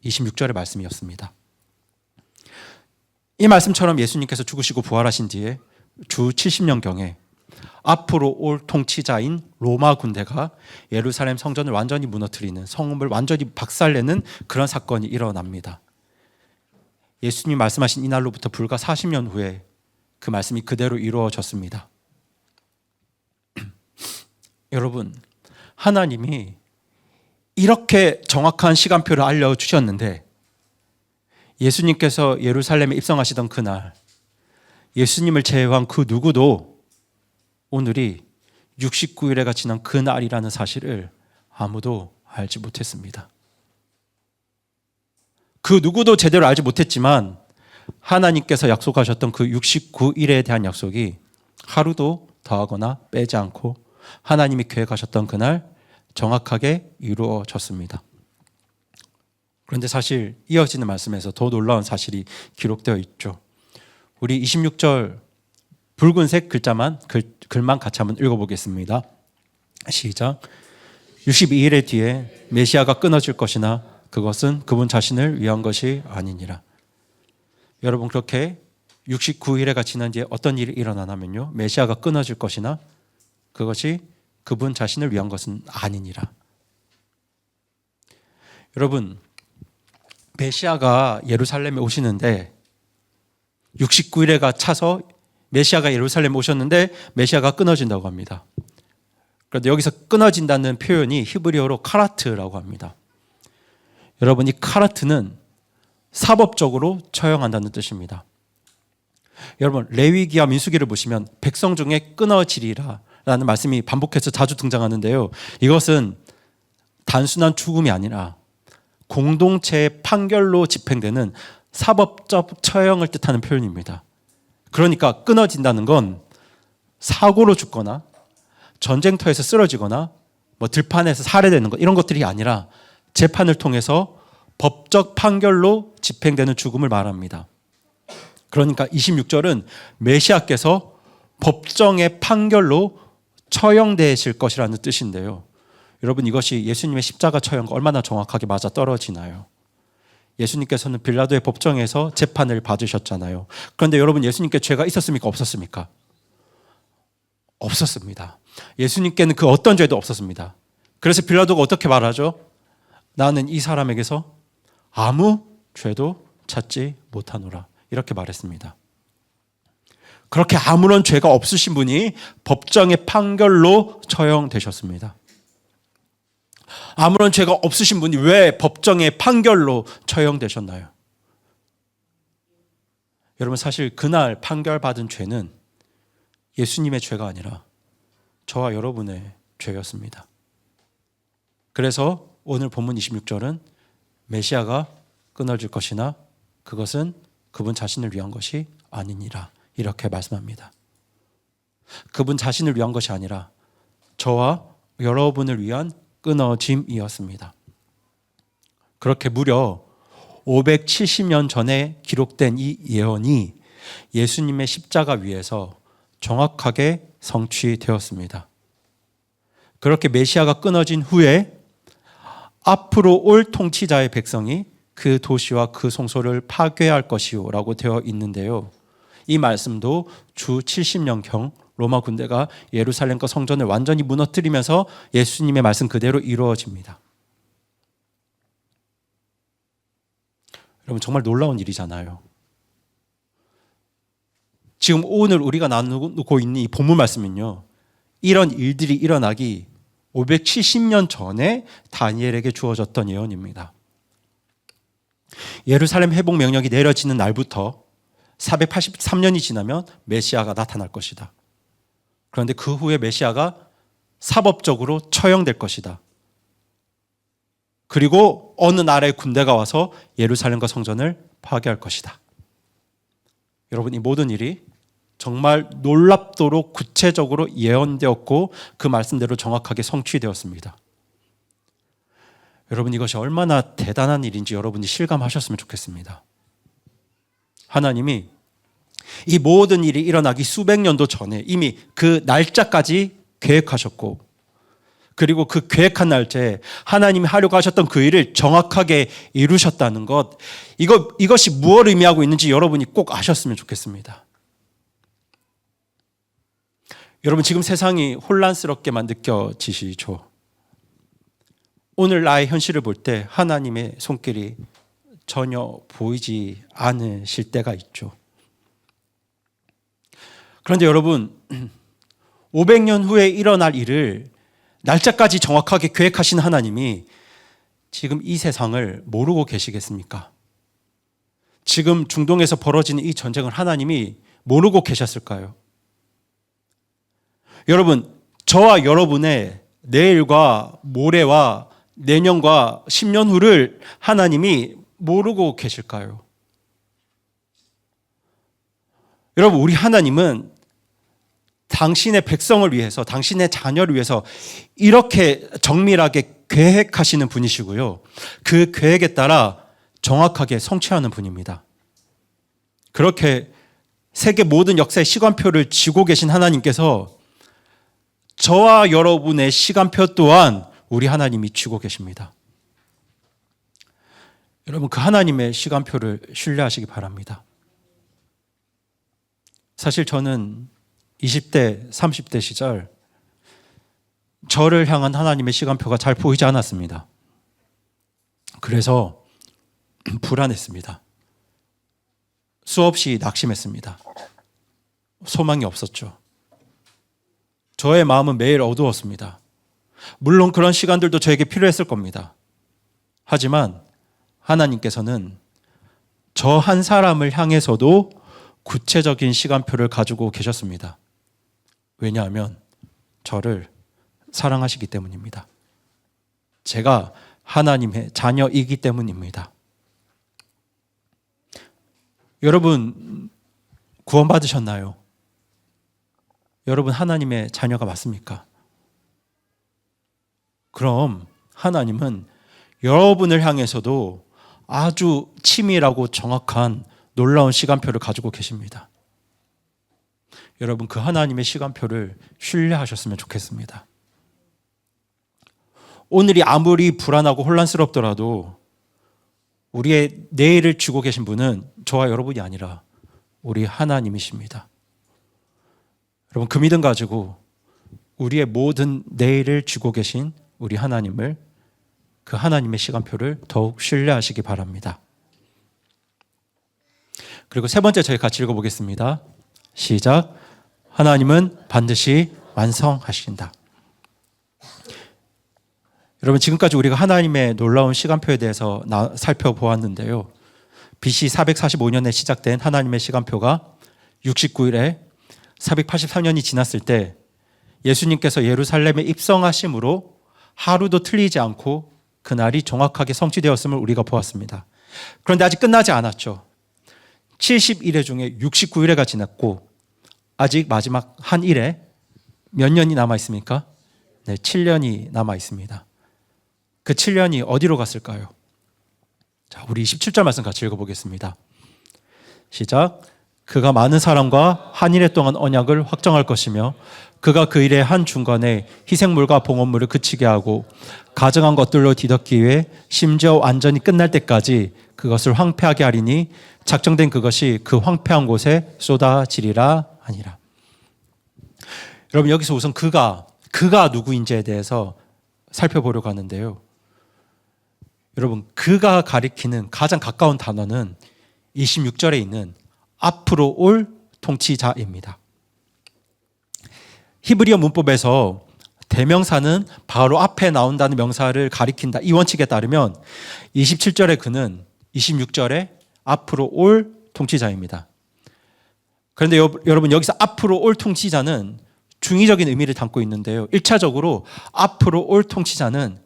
26절의 말씀이었습니다. 이 말씀처럼 예수님께서 죽으시고 부활하신 뒤에 주 70년경에 앞으로 올 통치자인 로마 군대가 예루살렘 성전을 완전히 무너뜨리는, 성읍을 완전히 박살내는 그런 사건이 일어납니다. 예수님 말씀하신 이날로부터 불과 40년 후에 그 말씀이 그대로 이루어졌습니다. 여러분, 하나님이 이렇게 정확한 시간표를 알려주셨는데 예수님께서 예루살렘에 입성하시던 그날 예수님을 제외한 그 누구도 오늘이 69일회가 지난 그날이라는 사실을 아무도 알지 못했습니다. 그 누구도 제대로 알지 못했지만 하나님께서 약속하셨던 그 69일에 대한 약속이 하루도 더하거나 빼지 않고 하나님이 계획하셨던 그날 정확하게 이루어졌습니다. 그런데 사실 이어지는 말씀에서 더 놀라운 사실이 기록되어 있죠. 우리 26절 붉은색 글만 같이 한번 읽어보겠습니다. 시작. 62일의 뒤에 메시아가 끊어질 것이나 그것은 그분 자신을 위한 것이 아니니라. 여러분, 그렇게 69일회가 지난 뒤에 어떤 일이 일어나냐면요, 메시아가 끊어질 것이나 그것이 그분 자신을 위한 것은 아니니라. 여러분, 메시아가 예루살렘에 오시는데 69일회가 차서 메시아가 예루살렘에 오셨는데 메시아가 끊어진다고 합니다. 그런데 여기서 끊어진다는 표현이 히브리어로 카라트라고 합니다. 여러분, 이 카라트는 사법적으로 처형한다는 뜻입니다. 여러분, 레위기와 민수기를 보시면 백성 중에 끊어지리라 라는 말씀이 반복해서 자주 등장하는데요. 이것은 단순한 죽음이 아니라 공동체의 판결로 집행되는 사법적 처형을 뜻하는 표현입니다. 그러니까 끊어진다는 건 사고로 죽거나 전쟁터에서 쓰러지거나 들판에서 살해되는 것, 이런 것들이 아니라 재판을 통해서 법적 판결로 집행되는 죽음을 말합니다. 그러니까 26절은 메시아께서 법정의 판결로 처형되실 것이라는 뜻인데요. 여러분, 이것이 예수님의 십자가 처형과 얼마나 정확하게 맞아 떨어지나요? 예수님께서는 빌라도의 법정에서 재판을 받으셨잖아요. 그런데 여러분, 예수님께 죄가 있었습니까? 없었습니까? 없었습니다. 예수님께는 그 어떤 죄도 없었습니다. 그래서 빌라도가 어떻게 말하죠? 나는 이 사람에게서 아무 죄도 찾지 못하노라, 이렇게 말했습니다. 그렇게 아무런 죄가 없으신 분이 법정의 판결로 처형되셨습니다. 아무런 죄가 없으신 분이 왜 법정의 판결로 처형되셨나요? 여러분, 사실 그날 판결받은 죄는 예수님의 죄가 아니라 저와 여러분의 죄였습니다. 그래서 오늘 본문 26절은 메시아가 끊어질 것이나 그것은 그분 자신을 위한 것이 아니니라, 이렇게 말씀합니다. 그분 자신을 위한 것이 아니라 저와 여러분을 위한 끊어짐이었습니다. 그렇게 무려 570년 전에 기록된 이 예언이 예수님의 십자가 위에서 정확하게 성취되었습니다. 그렇게 메시아가 끊어진 후에 앞으로 올 통치자의 백성이 그 도시와 그 성소를 파괴할 것이요 라고 되어 있는데요. 이 말씀도 주 70년경 로마 군대가 예루살렘과 성전을 완전히 무너뜨리면서 예수님의 말씀 그대로 이루어집니다. 여러분, 정말 놀라운 일이잖아요. 지금 오늘 우리가 나누고 있는 이 본문 말씀은요, 이런 일들이 일어나기 570년 전에 다니엘에게 주어졌던 예언입니다. 예루살렘 회복 명령이 내려지는 날부터 483년이 지나면 메시아가 나타날 것이다. 그런데 그 후에 메시아가 사법적으로 처형될 것이다. 그리고 어느 나라의 군대가 와서 예루살렘과 성전을 파괴할 것이다. 여러분, 이 모든 일이 정말 놀랍도록 구체적으로 예언되었고 그 말씀대로 정확하게 성취되었습니다. 여러분, 이것이 얼마나 대단한 일인지 여러분이 실감하셨으면 좋겠습니다. 하나님이 이 모든 일이 일어나기 수백 년도 전에 이미 그 날짜까지 계획하셨고, 그리고 그 계획한 날짜에 하나님이 하려고 하셨던 그 일을 정확하게 이루셨다는 것, 이것이 무엇을 의미하고 있는지 여러분이 꼭 아셨으면 좋겠습니다. 여러분, 지금 세상이 혼란스럽게만 느껴지시죠? 오늘 나의 현실을 볼 때 하나님의 손길이 전혀 보이지 않으실 때가 있죠. 그런데 여러분, 500년 후에 일어날 일을 날짜까지 정확하게 계획하신 하나님이 지금 이 세상을 모르고 계시겠습니까? 지금 중동에서 벌어지는 이 전쟁을 하나님이 모르고 계셨을까요? 여러분, 저와 여러분의 내일과 모레와 내년과 10년 후를 하나님이 모르고 계실까요? 여러분, 우리 하나님은 당신의 백성을 위해서, 당신의 자녀를 위해서 이렇게 정밀하게 계획하시는 분이시고요, 그 계획에 따라 정확하게 성취하는 분입니다. 그렇게 세계 모든 역사의 시간표를 쥐고 계신 하나님께서 저와 여러분의 시간표 또한 우리 하나님이 쥐고 계십니다. 여러분, 그 하나님의 시간표를 신뢰하시기 바랍니다. 사실 저는 20대, 30대 시절 저를 향한 하나님의 시간표가 잘 보이지 않았습니다. 그래서 불안했습니다. 수없이 낙심했습니다. 소망이 없었죠. 저의 마음은 매일 어두웠습니다. 물론 그런 시간들도 저에게 필요했을 겁니다. 하지만 하나님께서는 저 한 사람을 향해서도 구체적인 시간표를 가지고 계셨습니다. 왜냐하면 저를 사랑하시기 때문입니다. 제가 하나님의 자녀이기 때문입니다. 여러분, 구원받으셨나요? 여러분, 하나님의 자녀가 맞습니까? 그럼 하나님은 여러분을 향해서도 아주 치밀하고 정확한 놀라운 시간표를 가지고 계십니다. 여러분, 그 하나님의 시간표를 신뢰하셨으면 좋겠습니다. 오늘이 아무리 불안하고 혼란스럽더라도 우리의 내일을 쥐고 계신 분은 저와 여러분이 아니라 우리 하나님이십니다. 여러분, 그 믿음 가지고 우리의 모든 내일을 쥐고 계신 우리 하나님을, 그 하나님의 시간표를 더욱 신뢰하시기 바랍니다. 그리고 세 번째 저희 같이 읽어보겠습니다. 시작. 하나님은 반드시 완성하신다. 여러분, 지금까지 우리가 하나님의 놀라운 시간표에 대해서 살펴보았는데요. BC 445년에 시작된 하나님의 시간표가 69일에 483년이 지났을 때 예수님께서 예루살렘에 입성하심으로 하루도 틀리지 않고 그날이 정확하게 성취되었음을 우리가 보았습니다. 그런데 아직 끝나지 않았죠. 70일회 중에 69일회가 지났고 아직 마지막 한 일에 몇 년이 남아 있습니까? 네, 7년이 남아 있습니다. 그 7년이 어디로 갔을까요? 자, 우리 27절 말씀 같이 읽어보겠습니다. 시작. 그가 많은 사람과 한 일해 동안 언약을 확정할 것이며 그가 그 일의 한 중간에 희생물과 봉헌물을 그치게 하고 가증한 것들로 뒤덮기 위해 심지어 완전히 끝날 때까지 그것을 황폐하게 하리니 작정된 그것이 그 황폐한 곳에 쏟아지리라 하니라. 여러분, 여기서 우선 그가 누구인지에 대해서 살펴보려고 하는데요. 여러분, 그가 가리키는 가장 가까운 단어는 26절에 있는 앞으로 올 통치자입니다. 히브리어 문법에서 대명사는 바로 앞에 나온다는 명사를 가리킨다, 이 원칙에 따르면 27절의 그는 26절에 앞으로 올 통치자입니다. 그런데 여러분, 여기서 앞으로 올 통치자는 중의적인 의미를 담고 있는데요. 1차적으로 앞으로 올 통치자는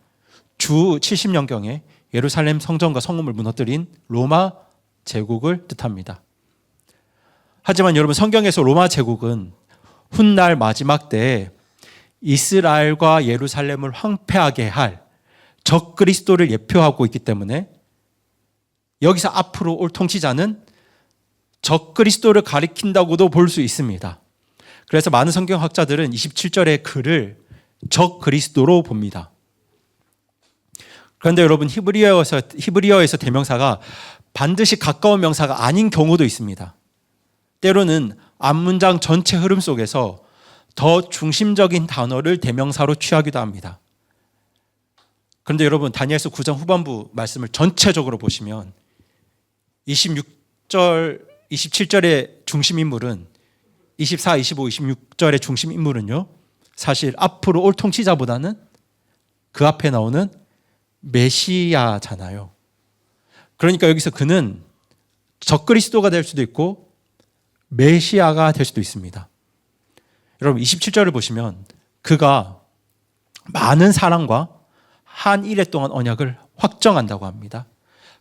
주 70년경에 예루살렘 성전과 성읍을 무너뜨린 로마 제국을 뜻합니다. 하지만 여러분, 성경에서 로마 제국은 훗날 마지막 때에 이스라엘과 예루살렘을 황폐하게 할 적그리스도를 예표하고 있기 때문에 여기서 앞으로 올 통치자는 적그리스도를 가리킨다고도 볼 수 있습니다. 그래서 많은 성경학자들은 27절의 그를 적그리스도로 봅니다. 그런데 여러분, 히브리어에서 대명사가 반드시 가까운 명사가 아닌 경우도 있습니다. 때로는 앞문장 전체 흐름 속에서 더 중심적인 단어를 대명사로 취하기도 합니다. 그런데 여러분, 다니엘서 9장 후반부 말씀을 전체적으로 보시면 27절의 중심 인물은 24, 25, 26절의 중심 인물은요, 사실 앞으로 올 통치자보다는 그 앞에 나오는 메시아잖아요. 그러니까 여기서 그는 적그리스도가 될 수도 있고 메시아가 될 수도 있습니다. 여러분, 27절을 보시면 그가 많은 사람과 한 일해 동안 언약을 확정한다고 합니다.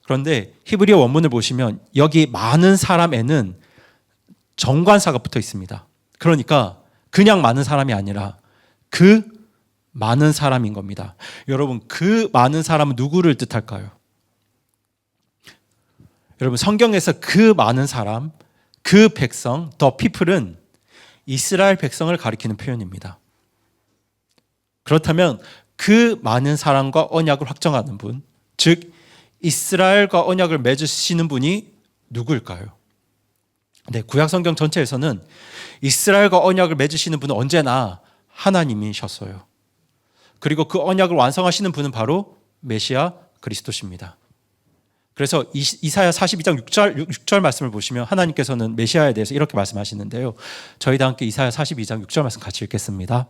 그런데 히브리어 원문을 보시면 여기 많은 사람에는 정관사가 붙어 있습니다. 그러니까 그냥 많은 사람이 아니라 그 많은 사람인 겁니다. 여러분, 그 많은 사람은 누구를 뜻할까요? 여러분, 성경에서 그 많은 사람, 그 백성, the people은 이스라엘 백성을 가리키는 표현입니다. 그렇다면 그 많은 사람과 언약을 확정하는 분, 즉 이스라엘과 언약을 맺으시는 분이 누구일까요? 네, 구약 성경 전체에서는 이스라엘과 언약을 맺으시는 분은 언제나 하나님이셨어요. 그리고 그 언약을 완성하시는 분은 바로 메시아 그리스도십니다. 그래서 이사야 42장 6절 말씀을 보시면 하나님께서는 메시아에 대해서 이렇게 말씀하시는데요. 저희 다 함께 이사야 42장 6절 말씀 같이 읽겠습니다.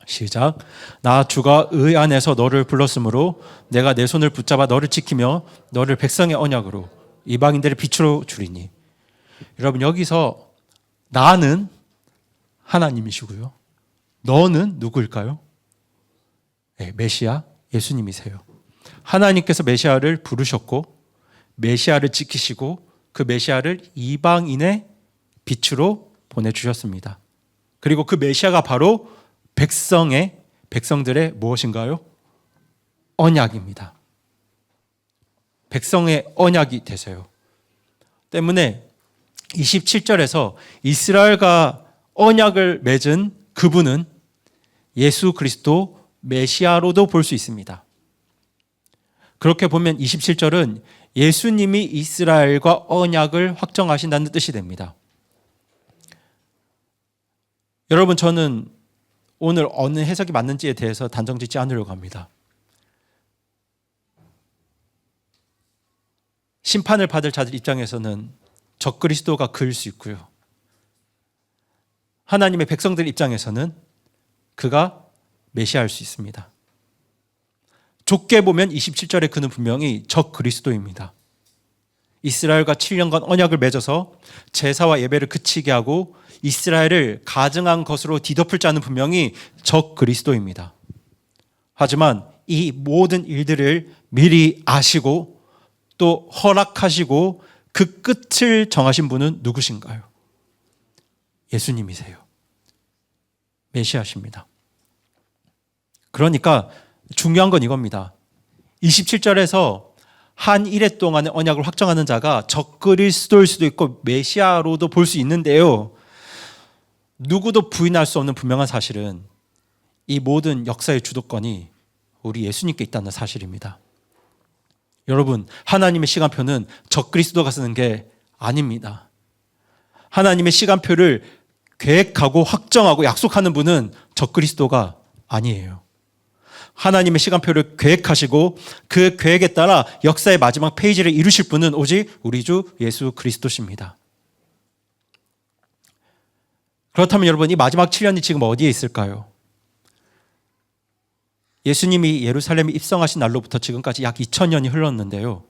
시작. 나 주가 의 안에서 너를 불렀으므로 내가 내 손을 붙잡아 너를 지키며 너를 백성의 언약으로 이방인들의 빛으로 주리니. 여러분, 여기서 나는 하나님이시고요, 너는 누구일까요? 네, 메시아 예수님이세요. 하나님께서 메시아를 부르셨고 메시아를 지키시고 그 메시아를 이방인의 빛으로 보내주셨습니다. 그리고 그 메시아가 바로 백성들의 무엇인가요? 언약입니다. 백성의 언약이 되세요. 때문에 27절에서 이스라엘과 언약을 맺은 그분은 예수 그리스도 메시아로도 볼 수 있습니다. 그렇게 보면 27절은 예수님이 이스라엘과 언약을 확정하신다는 뜻이 됩니다. 여러분, 저는 오늘 어느 해석이 맞는지에 대해서 단정 짓지 않으려고 합니다. 심판을 받을 자들 입장에서는 적그리스도가 그일 수 있고요, 하나님의 백성들 입장에서는 그가 메시아일 수 있습니다. 좁게 보면 27절에 그는 분명히 적그리스도입니다. 이스라엘과 7년간 언약을 맺어서 제사와 예배를 그치게 하고 이스라엘을 가증한 것으로 뒤덮을 자는 분명히 적그리스도입니다. 하지만 이 모든 일들을 미리 아시고 또 허락하시고 그 끝을 정하신 분은 누구신가요? 예수님이세요. 메시아십니다. 그러니까 중요한 건 이겁니다. 27절에서 한 일해 동안의 언약을 확정하는 자가 적그리스도일 수도 있고 메시아로도 볼 수 있는데요, 누구도 부인할 수 없는 분명한 사실은 이 모든 역사의 주도권이 우리 예수님께 있다는 사실입니다. 여러분, 하나님의 시간표는 적그리스도가 쓰는 게 아닙니다. 하나님의 시간표를 계획하고 확정하고 약속하는 분은 적그리스도가 아니에요. 하나님의 시간표를 계획하시고 그 계획에 따라 역사의 마지막 페이지를 이루실 분은 오직 우리 주 예수 그리스도십니다. 그렇다면 여러분, 이 마지막 7년이 지금 어디에 있을까요? 예수님이 예루살렘에 입성하신 날로부터 지금까지 약 2000년이 흘렀는데요,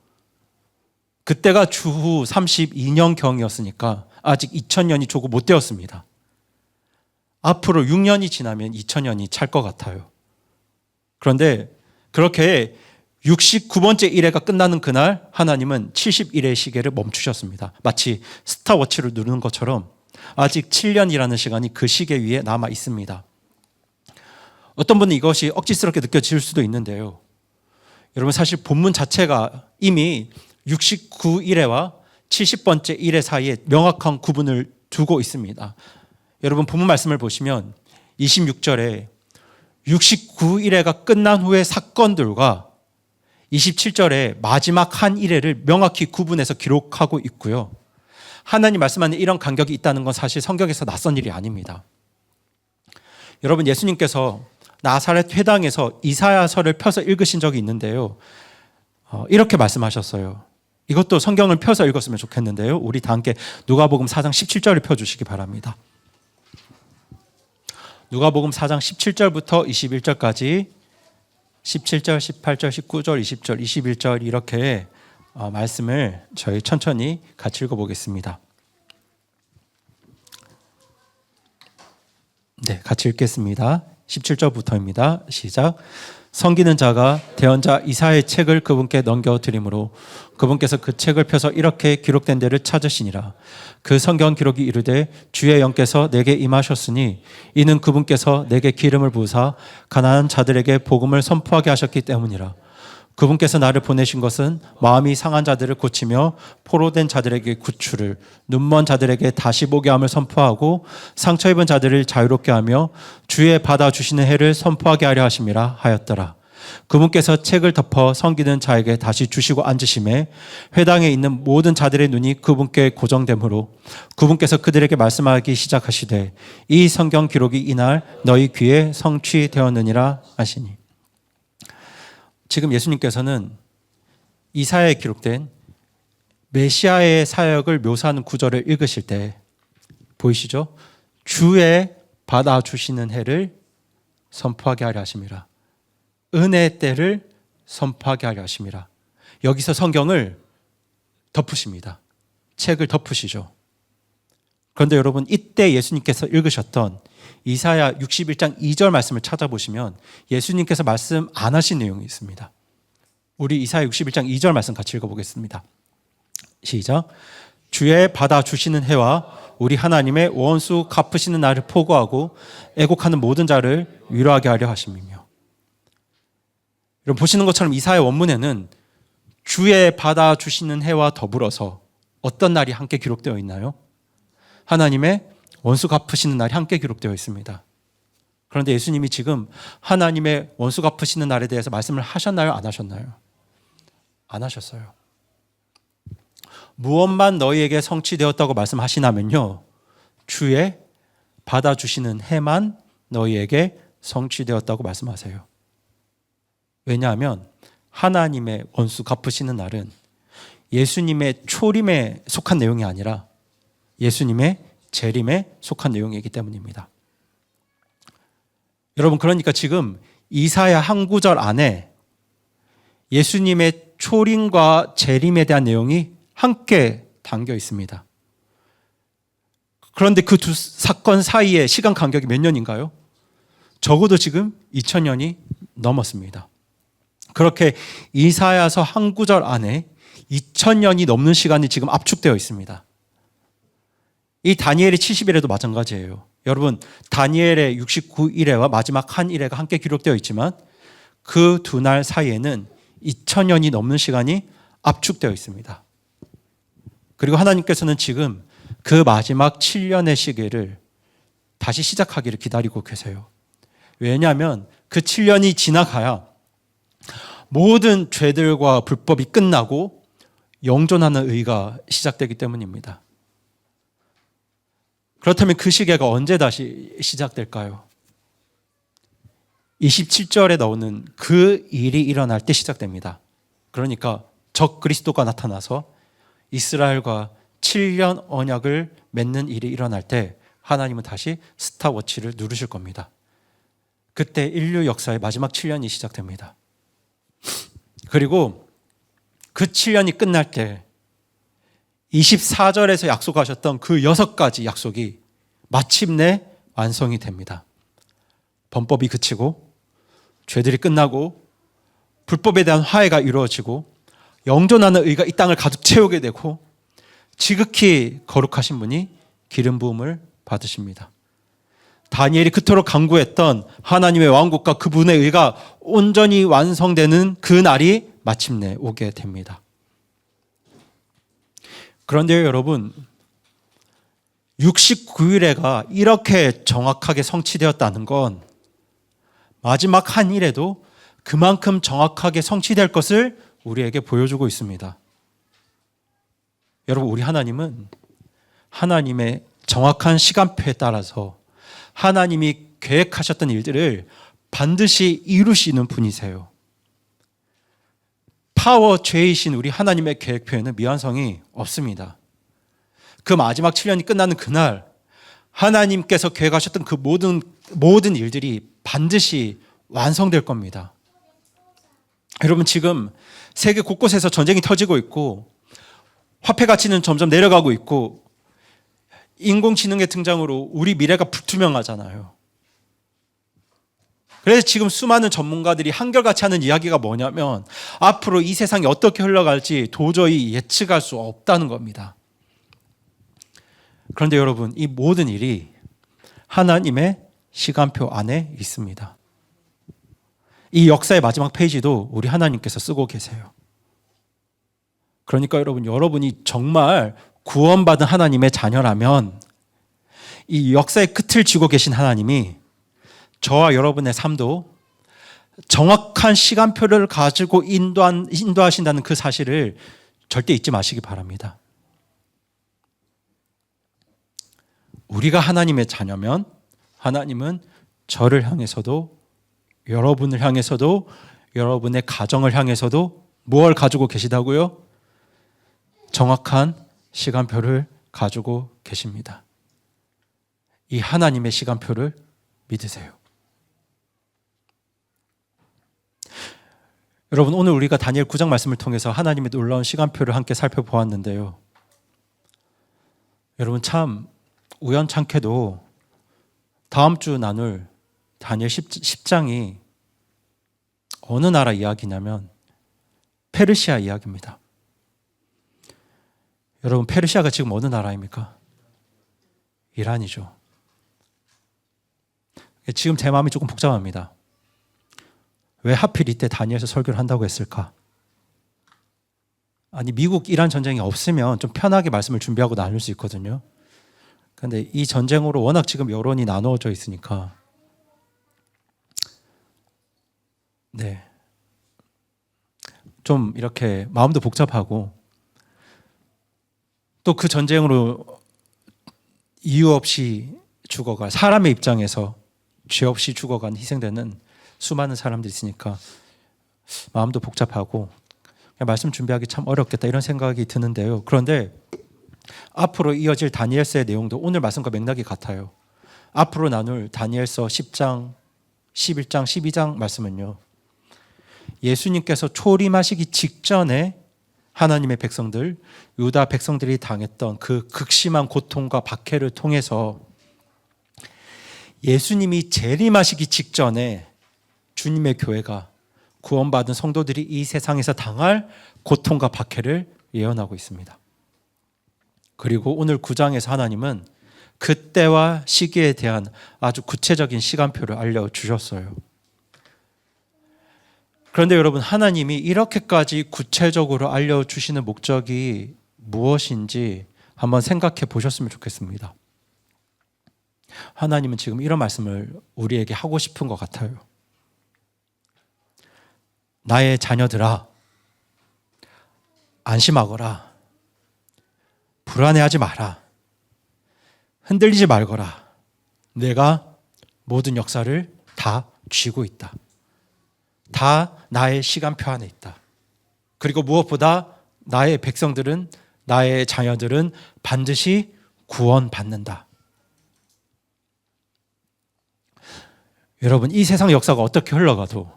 그때가 주후 32년경이었으니까 아직 2000년이 조금 못 되었습니다. 앞으로 6년이 지나면 2000년이 찰 것 같아요. 그런데 그렇게 69번째 일회가 끝나는 그날 하나님은 70일의 시계를 멈추셨습니다. 마치 스탑워치를 누르는 것처럼 아직 7년이라는 시간이 그 시계 위에 남아 있습니다. 어떤 분은 이것이 억지스럽게 느껴질 수도 있는데요, 여러분, 사실 본문 자체가 이미 69일회와 70번째 일회 사이에 명확한 구분을 두고 있습니다. 여러분, 본문 말씀을 보시면 26절에 69일회가 끝난 후의 사건들과 27절에 마지막 한 일회를 명확히 구분해서 기록하고 있고요, 하나님 말씀하는 이런 간격이 있다는 건 사실 성경에서 낯선 일이 아닙니다. 여러분, 예수님께서 나사렛 회당에서 이사야서를 펴서 읽으신 적이 있는데요, 이렇게 말씀하셨어요. 이것도 성경을 펴서 읽었으면 좋겠는데요, 우리 다 함께 누가복음 4장 17절을 펴주시기 바랍니다. 누가복음 4장 17절부터 21절까지 17절, 18절, 19절, 20절, 21절 이렇게 말씀을 저희 천천히 같이 읽어보겠습니다. 네, 같이 읽겠습니다. 17절부터입니다. 시작. 섬기는 자가 대언자 이사야의 책을 그분께 넘겨드리므로 그분께서 그 책을 펴서 이렇게 기록된 데를 찾으시니라. 그 성경 기록이 이르되 주의 영께서 내게 임하셨으니 이는 그분께서 내게 기름을 부으사 가난한 자들에게 복음을 선포하게 하셨기 때문이라. 그분께서 나를 보내신 것은 마음이 상한 자들을 고치며 포로된 자들에게 구출을, 눈먼 자들에게 다시 보게 함을 선포하고 상처 입은 자들을 자유롭게 하며 주의 받아주시는 해를 선포하게 하려 하심이라 하였더라. 그분께서 책을 덮어 섬기는 자에게 다시 주시고 앉으심에 회당에 있는 모든 자들의 눈이 그분께 고정되므로 그분께서 그들에게 말씀하기 시작하시되 이 성경 기록이 이날 너희 귀에 성취되었느니라 하시니. 지금 예수님께서는 이사야에 기록된 메시아의 사역을 묘사하는 구절을 읽으실 때 보이시죠? 주의 받아주시는 해를 선포하게 하려 하심이라. 은혜의 때를 선포하게 하려 하심이라. 여기서 성경을 덮으십니다. 책을 덮으시죠. 그런데 여러분, 이때 예수님께서 읽으셨던 이사야 61장 2절 말씀을 찾아보시면 예수님께서 말씀 안 하신 내용이 있습니다. 우리 이사야 61장 2절 말씀 같이 읽어보겠습니다. 시작. 주의 받아주시는 해와 우리 하나님의 원수 갚으시는 날을 포고하고 애곡하는 모든 자를 위로하게 하려 하심이며. 여러분, 보시는 것처럼 이사야 원문에는 주의 받아주시는 해와 더불어서 어떤 날이 함께 기록되어 있나요? 하나님의 원수 갚으시는 날이 함께 기록되어 있습니다. 그런데 예수님이 지금 하나님의 원수 갚으시는 날에 대해서 말씀을 하셨나요? 안 하셨나요? 안 하셨어요. 무엇만 너희에게 성취되었다고 말씀하시냐면요, 주의 받아주시는 해만 너희에게 성취되었다고 말씀하세요. 왜냐하면 하나님의 원수 갚으시는 날은 예수님의 초림에 속한 내용이 아니라 예수님의 재림에 속한 내용이기 때문입니다. 여러분, 그러니까 지금 이사야 한 구절 안에 예수님의 초림과 재림에 대한 내용이 함께 담겨 있습니다. 그런데 그 두 사건 사이의 시간 간격이 몇 년인가요? 적어도 지금 2000년이 넘었습니다. 그렇게 이사야서 한 구절 안에 2000년이 넘는 시간이 지금 압축되어 있습니다. 이 다니엘의 70일에도 마찬가지예요. 여러분, 다니엘의 69일에와 마지막 한 일회가 함께 기록되어 있지만 그 두 날 사이에는 2000년이 넘는 시간이 압축되어 있습니다. 그리고 하나님께서는 지금 그 마지막 7년의 시기를 다시 시작하기를 기다리고 계세요. 왜냐하면 그 7년이 지나가야 모든 죄들과 불법이 끝나고 영존하는 의가 시작되기 때문입니다. 그렇다면 그 시계가 언제 다시 시작될까요? 27절에 나오는 그 일이 일어날 때 시작됩니다. 그러니까 적 그리스도가 나타나서 이스라엘과 7년 언약을 맺는 일이 일어날 때 하나님은 다시 스탑워치를 누르실 겁니다. 그때 인류 역사의 마지막 7년이 시작됩니다. 그리고 그 7년이 끝날 때 24절에서 약속하셨던 그 6가지 약속이 마침내 완성이 됩니다. 범법이 그치고 죄들이 끝나고 불법에 대한 화해가 이루어지고 영존하는 의가 이 땅을 가득 채우게 되고 지극히 거룩하신 분이 기름 부음을 받으십니다. 다니엘이 그토록 간구했던 하나님의 왕국과 그분의 의가 온전히 완성되는 그 날이 마침내 오게 됩니다. 그런데요, 여러분, 69일에가 이렇게 정확하게 성취되었다는 건 마지막 한 일에도 그만큼 정확하게 성취될 것을 우리에게 보여주고 있습니다. 여러분, 우리 하나님은 하나님의 정확한 시간표에 따라서 하나님이 계획하셨던 일들을 반드시 이루시는 분이세요. 파워 죄이신 우리 하나님의 계획표에는 미완성이 없습니다. 그 마지막 7년이 끝나는 그날 하나님께서 계획하셨던 그 모든 일들이 반드시 완성될 겁니다. 여러분, 지금 세계 곳곳에서 전쟁이 터지고 있고 화폐 가치는 점점 내려가고 있고 인공지능의 등장으로 우리 미래가 불투명하잖아요. 그래서 지금 수많은 전문가들이 한결같이 하는 이야기가 뭐냐면 앞으로 이 세상이 어떻게 흘러갈지 도저히 예측할 수 없다는 겁니다. 그런데 여러분, 이 모든 일이 하나님의 시간표 안에 있습니다. 이 역사의 마지막 페이지도 우리 하나님께서 쓰고 계세요. 그러니까 여러분이 정말 구원받은 하나님의 자녀라면 이 역사의 끝을 쥐고 계신 하나님이 저와 여러분의 삶도 정확한 시간표를 가지고 인도하신다는 그 사실을 절대 잊지 마시기 바랍니다. 우리가 하나님의 자녀면 하나님은 저를 향해서도 여러분을 향해서도 여러분의 가정을 향해서도 무엇을 가지고 계시다고요? 정확한 시간표를 가지고 계십니다. 이 하나님의 시간표를 믿으세요. 여러분, 오늘 우리가 다니엘 9장 말씀을 통해서 하나님의 놀라운 시간표를 함께 살펴보았는데요. 여러분, 참 우연찮게도 다음 주 나눌 다니엘 10장이 어느 나라 이야기냐면 페르시아 이야기입니다. 여러분, 페르시아가 지금 어느 나라입니까? 이란이죠. 지금 제 마음이 조금 복잡합니다. 왜 하필 이때 다니엘서 설교를 한다고 했을까? 아니, 미국 이란 전쟁이 없으면 좀 편하게 말씀을 준비하고 나눌 수 있거든요. 그런데 이 전쟁으로 워낙 지금 여론이 나누어져 있으니까 좀 이렇게 마음도 복잡하고, 또 그 전쟁으로 이유 없이 죽어간, 사람의 입장에서 죄 없이 죽어간, 희생되는 수많은 사람들이 있으니까 마음도 복잡하고 말씀 준비하기 참 어렵겠다 이런 생각이 드는데요. 그런데 앞으로 이어질 다니엘서의 내용도 오늘 말씀과 맥락이 같아요. 앞으로 나눌 다니엘서 10장, 11장, 12장 말씀은요, 예수님께서 초림하시기 직전에 하나님의 백성들, 유다 백성들이 당했던 그 극심한 고통과 박해를 통해서 예수님이 재림하시기 직전에 주님의 교회가, 구원받은 성도들이 이 세상에서 당할 고통과 박해를 예언하고 있습니다. 그리고 오늘 9장에서 하나님은 그때와 시기에 대한 아주 구체적인 시간표를 알려주셨어요. 그런데 여러분, 하나님이 이렇게까지 구체적으로 알려주시는 목적이 무엇인지 한번 생각해 보셨으면 좋겠습니다. 하나님은 지금 이런 말씀을 우리에게 하고 싶은 것 같아요. 나의 자녀들아, 안심하거라. 불안해하지 마라. 흔들리지 말거라. 내가 모든 역사를 다 쥐고 있다. 다 나의 시간표 안에 있다. 그리고 무엇보다 나의 백성들은, 나의 자녀들은 반드시 구원받는다. 여러분, 이 세상 역사가 어떻게 흘러가도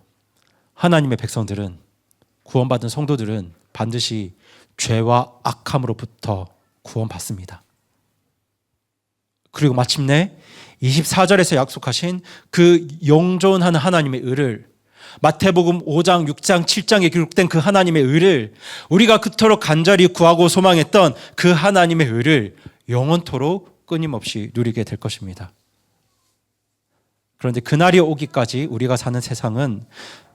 하나님의 백성들은, 구원받은 성도들은 반드시 죄와 악함으로부터 구원받습니다. 그리고 마침내 24절에서 약속하신 그 영존하는 하나님의 의를, 마태복음 5장, 6장, 7장에 기록된 그 하나님의 의를, 우리가 그토록 간절히 구하고 소망했던 그 하나님의 의를 영원토록 끊임없이 누리게 될 것입니다. 그런데 그날이 오기까지 우리가 사는 세상은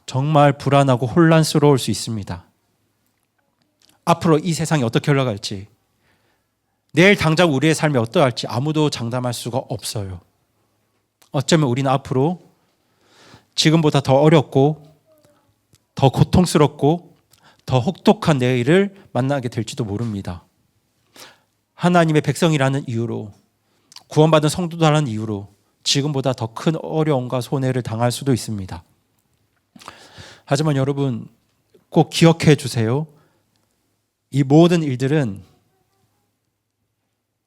정말 불안하고 혼란스러울 수 있습니다. 앞으로 이 세상이 어떻게 흘러갈지, 내일 당장 우리의 삶이 어떠할지 아무도 장담할 수가 없어요. 어쩌면 우리는 앞으로 지금보다 더 어렵고 더 고통스럽고 더 혹독한 내일을 만나게 될지도 모릅니다. 하나님의 백성이라는 이유로, 구원받은 성도라는 이유로 지금보다 더 큰 어려움과 손해를 당할 수도 있습니다. 하지만 여러분, 꼭 기억해 주세요. 이 모든 일들은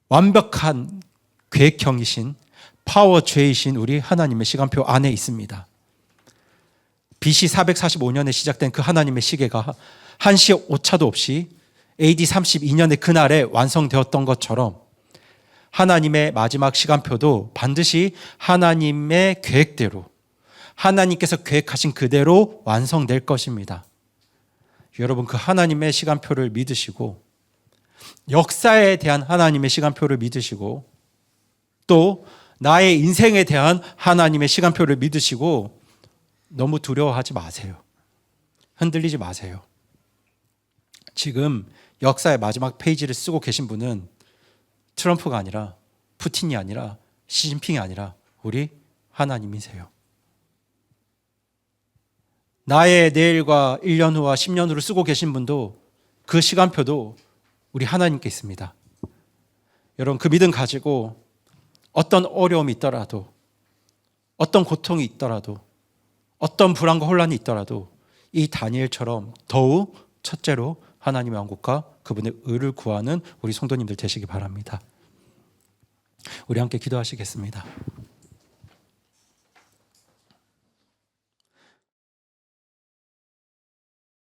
완벽한 계획형이신, 파워죄이신 우리 하나님의 시간표 안에 있습니다. BC 445년에 시작된 그 하나님의 시계가 한시의 오차도 없이 AD 32년의 그날에 완성되었던 것처럼 하나님의 마지막 시간표도 반드시 하나님의 계획대로, 하나님께서 계획하신 그대로 완성될 것입니다. 여러분, 그 하나님의 시간표를 믿으시고, 역사에 대한 하나님의 시간표를 믿으시고, 또 나의 인생에 대한 하나님의 시간표를 믿으시고, 너무 두려워하지 마세요. 흔들리지 마세요. 지금 역사의 마지막 페이지를 쓰고 계신 분은 트럼프가 아니라, 푸틴이 아니라, 시진핑이 아니라 우리 하나님이세요. 나의 내일과 1년 후와 10년 후를 쓰고 계신 분도, 그 시간표도 우리 하나님께 있습니다. 여러분, 그 믿음 가지고 어떤 어려움이 있더라도, 어떤 고통이 있더라도, 어떤 불안과 혼란이 있더라도 이 다니엘처럼 더욱 첫째로 하나님의 왕국과 그분의 의를 구하는 우리 성도님들 되시기 바랍니다. 우리 함께 기도하시겠습니다.